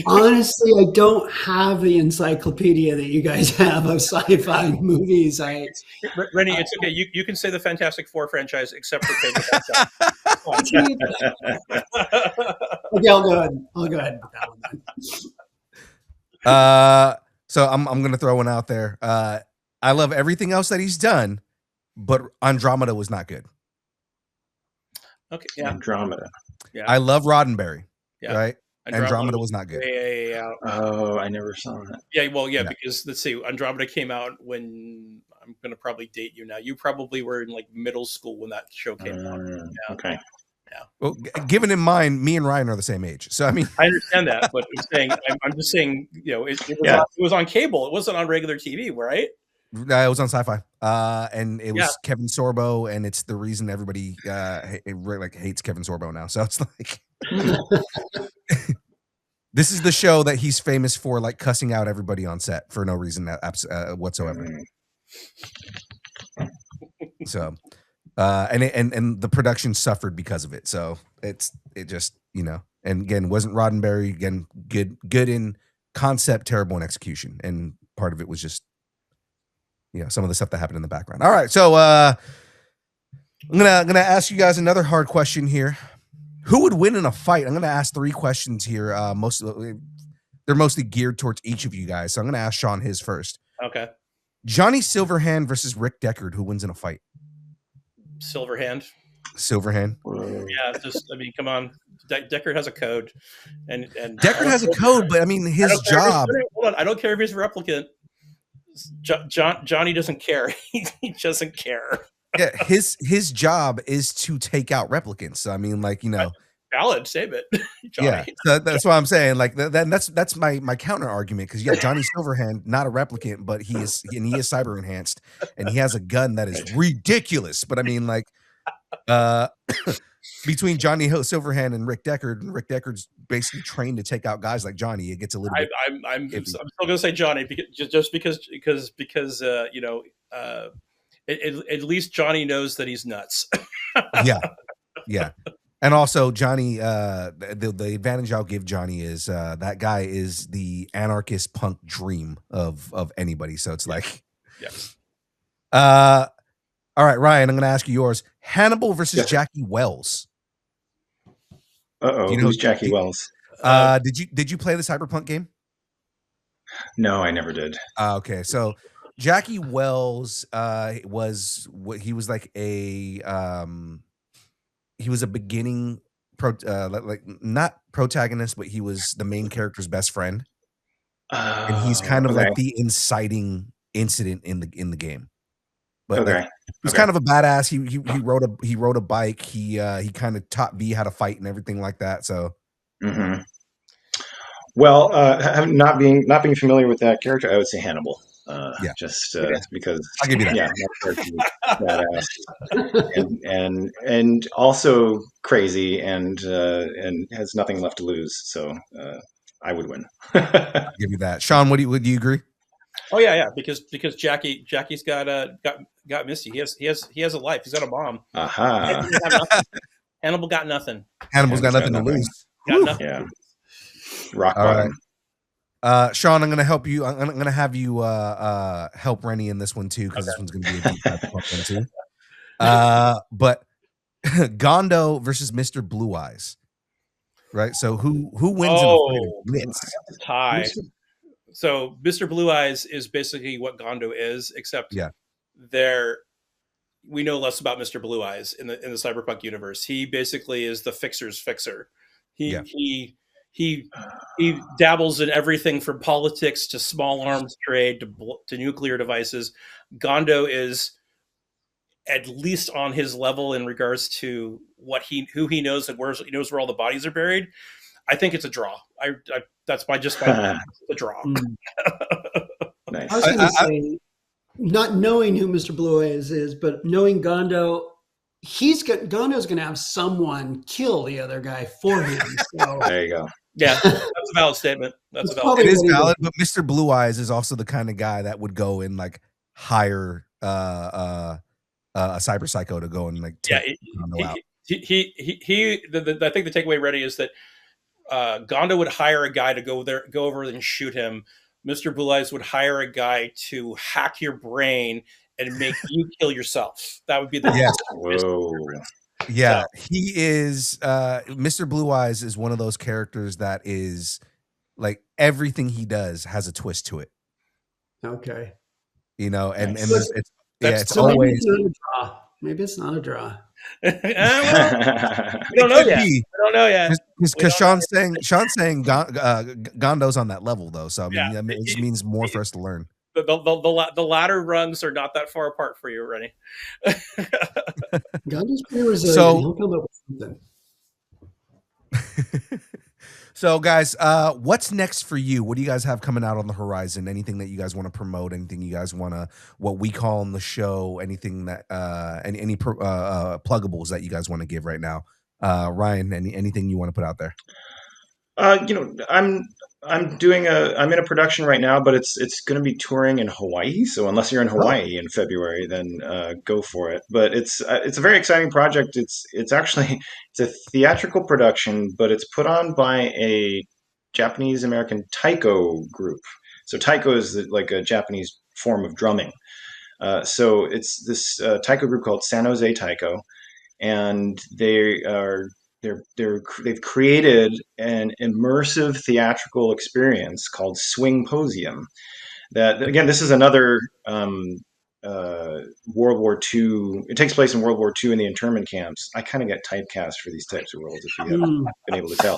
[SPEAKER 4] honestly, I don't have the encyclopedia that you guys have of sci-fi movies.
[SPEAKER 2] Renny, it's okay. You can say the Fantastic Four franchise except for Pedro.
[SPEAKER 4] Okay, I'll go ahead with that one then.
[SPEAKER 1] So I'm gonna throw one out there. I love everything else that he's done, but Andromeda was not good.
[SPEAKER 2] Okay, yeah.
[SPEAKER 3] Andromeda.
[SPEAKER 1] Yeah. I love Roddenberry.
[SPEAKER 2] Yeah.
[SPEAKER 1] Right? Andromeda was not good.
[SPEAKER 2] Yeah.
[SPEAKER 3] Oh, I never saw that.
[SPEAKER 2] Yeah, well, yeah, because let's see, Andromeda came out when, I'm going to probably date you now. You probably were in like middle school when that show came out. Yeah.
[SPEAKER 3] Okay.
[SPEAKER 2] Yeah.
[SPEAKER 1] Well, given in mind, me and Ryan are the same age, so I mean,
[SPEAKER 2] I understand that, but I'm just saying, you know, it was on cable. It wasn't on regular TV, right?
[SPEAKER 1] It was on Sci-Fi, and it was Kevin Sorbo, and it's the reason everybody hates Kevin Sorbo now. So it's like, this is the show that he's famous for, like cussing out everybody on set for no reason whatsoever. So, and the production suffered because of it. So it just, you know, and again, wasn't Roddenberry again good in concept, terrible in execution, and part of it was just, you know, some of the stuff that happened in the background. All right, so I'm gonna ask you guys another hard question here. Who would win in a fight? I'm gonna ask 3 questions here. They're mostly geared towards each of you guys. So I'm gonna ask Sean his first.
[SPEAKER 2] Okay.
[SPEAKER 1] Johnny Silverhand versus Rick Deckard. Who wins in a fight?
[SPEAKER 2] Silverhand.
[SPEAKER 1] Yeah,
[SPEAKER 2] just, I mean, come on. Deckard has a code, and
[SPEAKER 1] Deckard has a code, but I mean, his job.
[SPEAKER 2] Hold on, I don't care if he's a replicant. Johnny doesn't care. He doesn't care.
[SPEAKER 1] Yeah, his job is to take out replicants. So I mean, like, you know,
[SPEAKER 2] valid statement. Johnny.
[SPEAKER 1] Yeah, so that's what I'm saying. Like that's my counter argument, because Johnny Silverhand, not a replicant, but he is cyber enhanced, and he has a gun that is ridiculous. But I mean, like, between Johnny Silverhand and Rick Deckard's basically trained to take out guys like Johnny. It gets a little bit.
[SPEAKER 2] I'm still gonna say Johnny because you know, at least Johnny knows that he's nuts.
[SPEAKER 1] Yeah. And also Johnny, the advantage I'll give Johnny is that guy is the anarchist punk dream of anybody. So it's like, all right, Ryan, I'm going to ask you yours. Hannibal versus Jackie Wells.
[SPEAKER 3] Who's Jackie Wells?
[SPEAKER 1] Did you play the Cyberpunk game?
[SPEAKER 3] No, I never did.
[SPEAKER 1] Okay, so Jackie Wells was like he was a beginning like not protagonist, but he was the main character's best friend, and he's kind of like the inciting incident in the game. But like, he's kind of a badass. He rode a bike. He kind of taught V how to fight and everything like that. So,
[SPEAKER 3] well, not being familiar with that character, I would say Hannibal. Just because
[SPEAKER 1] I'll give you that.
[SPEAKER 3] Yeah, that badass, and also crazy, and has nothing left to lose. So I would win.
[SPEAKER 1] I'll give you that. Sean, would you agree?
[SPEAKER 2] Oh yeah, because Jackie's got Misty. He has a life. He's got a mom. Hannibal got nothing.
[SPEAKER 1] Hannibal's got nothing to lose.
[SPEAKER 2] Got nothing.
[SPEAKER 3] Yeah. Rock bottom.
[SPEAKER 1] Right. Sean, I'm gonna help you. I'm gonna have you help Renny in this one too, because this one's gonna be a deep dive one too. But Gondo versus Mr. Blue Eyes, right? So who wins in the fight?
[SPEAKER 2] Tie. So Mr. Blue Eyes is basically what Gondo is, except we know less about Mr. Blue Eyes in the Cyberpunk universe. He basically is the fixer's fixer. He dabbles in everything from politics to small arms trade to nuclear devices. Gondo is at least on his level in regards to who he knows and he knows where all the bodies are buried. I think it's a draw. That's my the draw.
[SPEAKER 3] Nice.
[SPEAKER 4] I was going to say, not knowing who Mr. Blue Eyes is, but knowing Gondo, Gondo's going to have someone kill the other guy for him. So.
[SPEAKER 3] There you go.
[SPEAKER 2] Yeah, that's a valid statement. That's a valid.
[SPEAKER 1] It is valid, but Mr. Blue Eyes is also the kind of guy that would go and like hire a cyber psycho to go and like take Gondo out.
[SPEAKER 2] I think the takeaway ready is that Gondo would hire a guy to go over and shoot him. Mr. Blue Eyes would hire a guy to hack your brain and make you kill yourself. That would be the
[SPEAKER 3] Whoa.
[SPEAKER 1] Yeah, he is. Mr. Blue Eyes is one of those characters that is like everything he does has a twist to it.
[SPEAKER 4] Okay.
[SPEAKER 1] You know, and
[SPEAKER 3] Nice.
[SPEAKER 1] it's always
[SPEAKER 4] maybe it's not a draw.
[SPEAKER 2] We don't know yet.
[SPEAKER 1] Be.
[SPEAKER 2] I don't know yet.
[SPEAKER 1] Because Sean's saying Gondo's on that level though, so I mean, it just means more for us to learn.
[SPEAKER 2] The ladder rungs are not that far apart for you, Renny.
[SPEAKER 4] Gondo's player is he'll come up with something.
[SPEAKER 1] So, guys, what's next for you? What do you guys have coming out on the horizon? Anything that you guys want to promote? Anything you guys want to, what we call on the show? Anything that, any pluggables that you guys want to give right now? Ryan, anything you want to put out there?
[SPEAKER 3] I'm in a production right now, but it's going to be touring in Hawaii. So unless you're in Hawaii in February, then go for it. But it's a very exciting project. It's actually a theatrical production, but it's put on by a Japanese American taiko group. So taiko is like a Japanese form of drumming. So it's this taiko group called San Jose Taiko, and they've created an immersive theatrical experience called Swingposium. That, again, this is another World War II. It takes place in World War II in the internment camps. I kind of get typecast for these types of roles, if you haven't been able to tell.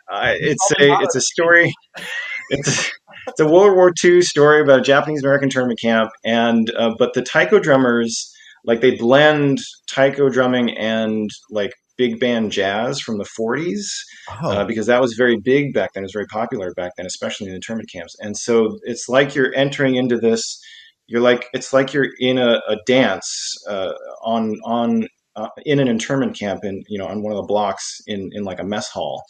[SPEAKER 3] It's a story. It's a World War II story about a Japanese American internment camp, and but the taiko drummers, like, they blend taiko drumming and like big band jazz from the 40s, because that was very big back then. It was very popular back then, especially in internment camps. And so it's like you're entering into this. It's like you're in a dance in an internment camp on one of the blocks in like a mess hall.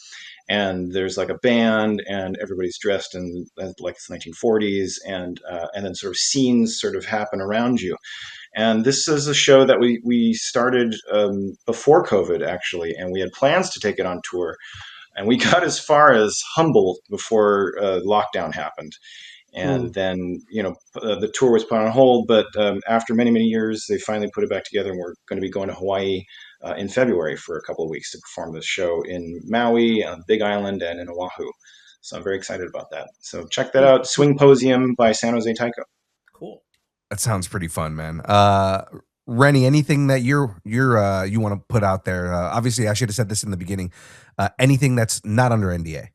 [SPEAKER 3] And there's like a band, and everybody's dressed in like the 1940s, and then sort of scenes sort of happen around you. And this is a show that we started before COVID, actually, and we had plans to take it on tour. And we got as far as Humboldt before lockdown happened. And then, the tour was put on hold. But after many, many years, they finally put it back together, and we're going to be going to Hawaii in February for a couple of weeks to perform this show in Maui, Big Island, and in Oahu. So I'm very excited about that. So check that out. Swingposium by San Jose Taiko.
[SPEAKER 2] Cool.
[SPEAKER 1] That sounds pretty fun, man. Renny, anything that you want to put out there? Obviously, I should have said this in the beginning. Anything that's not under NDA.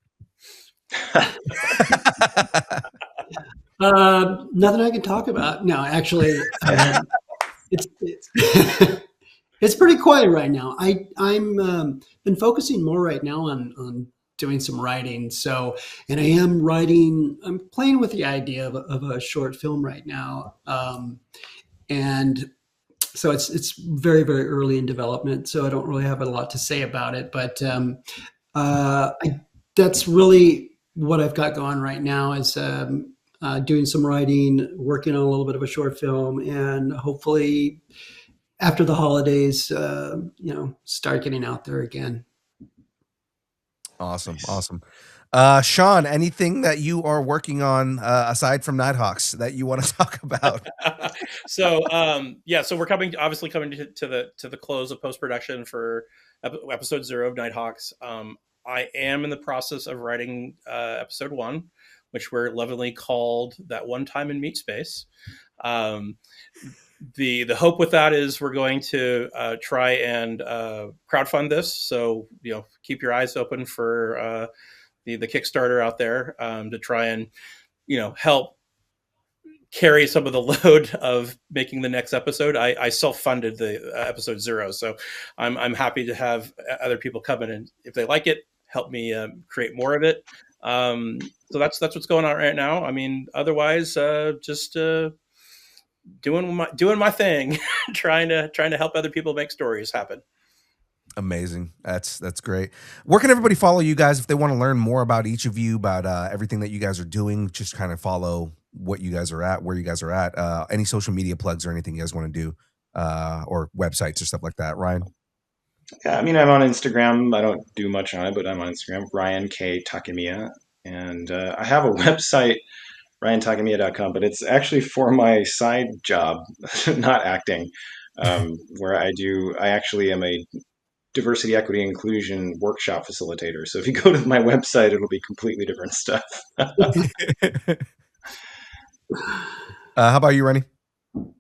[SPEAKER 4] Nothing I can talk about. No, actually, it's pretty quiet right now. I'm been focusing more right now on doing some writing. So, and I am writing. I'm playing with the idea of a short film right now, and so it's very, very early in development. So I don't really have a lot to say about it. But that's really what I've got going right now is doing some writing, working on a little bit of a short film, and hopefully after the holidays, start getting out there again.
[SPEAKER 1] Awesome. Sean, anything that you are working on aside from Nighthawks that you want to talk about?
[SPEAKER 2] So we're obviously coming to the close of post-production for episode 0 of Nighthawks. I am in the process of writing episode 1, which we're lovingly called That One Time in Meat Space. The hope with that is we're going to try and crowdfund this. So, keep your eyes open for the Kickstarter out there to try and, help carry some of the load of making the next episode. I self-funded the episode 0. So I'm happy to have other people come in, and if they like it, help me create more of it. So that's what's going on right now. I mean, otherwise, just doing my thing, trying to help other people make stories happen.
[SPEAKER 1] Amazing. That's great. Where can everybody follow you guys if they want to learn more about each of you, about everything that you guys are doing? Just kind of follow what you guys are at, where you guys are at. Any social media plugs or anything you guys want to do, or websites or stuff like that, Ryan?
[SPEAKER 3] Yeah, I mean, I'm on Instagram. I don't do much on it, but I'm on Instagram, Ryan K. Takemiya. And I have a website, ryantakemiya.com, but it's actually for my side job, not acting, where I actually am a diversity, equity, inclusion workshop facilitator. So if you go to my website, it'll be completely different stuff.
[SPEAKER 1] How about you, Renny?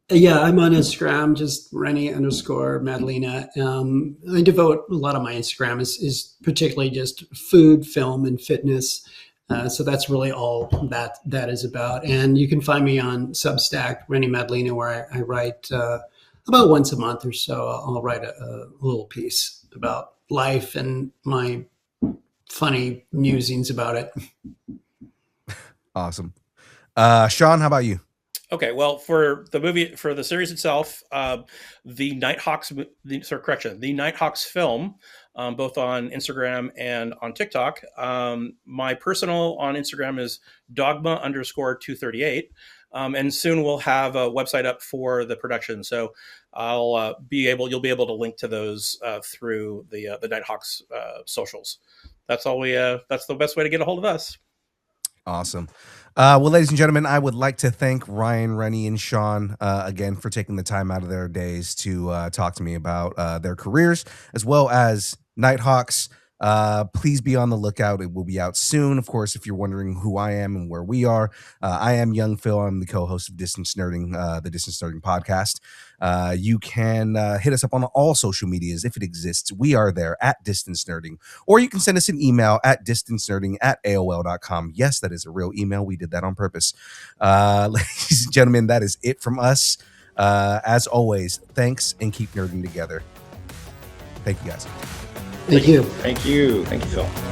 [SPEAKER 4] Yeah, I'm on Instagram, just Renny_Madlena. I devote a lot of my Instagram is particularly just food, film, and fitness. So that's really all that is about. And you can find me on Substack, Renny Madlena, where I write about once a month or so. I'll write a little piece about life and my funny musings about it.
[SPEAKER 1] Awesome. Sean, how about you?
[SPEAKER 2] Okay, well, for the series itself, the Nighthawks film, both on Instagram and on TikTok. My personal on Instagram is dogma_238. And soon we'll have a website up for the production. So you'll be able to link to those through the Nighthawks socials. That's the best way to get a hold of us.
[SPEAKER 1] Awesome. Well, ladies and gentlemen, I would like to thank Ryan, Renny, and Sean again for taking the time out of their days to talk to me about their careers, as well as Nighthawks. Please be on the lookout. It will be out soon. Of course, if you're wondering who I am and where we are, I am Young Phil. I'm the co-host of Distance Nerding, the Distance Nerding podcast. You can hit us up on all social medias if it exists. We are there at Distance Nerding, or you can send us an email at distancenerding@aol.com. Yes, that is a real email. We did that on purpose. Ladies and gentlemen, that is it from us. As always, thanks, and keep nerding together. Thank you, guys.
[SPEAKER 4] Thank you.
[SPEAKER 3] Thank you. Thank you, Phil.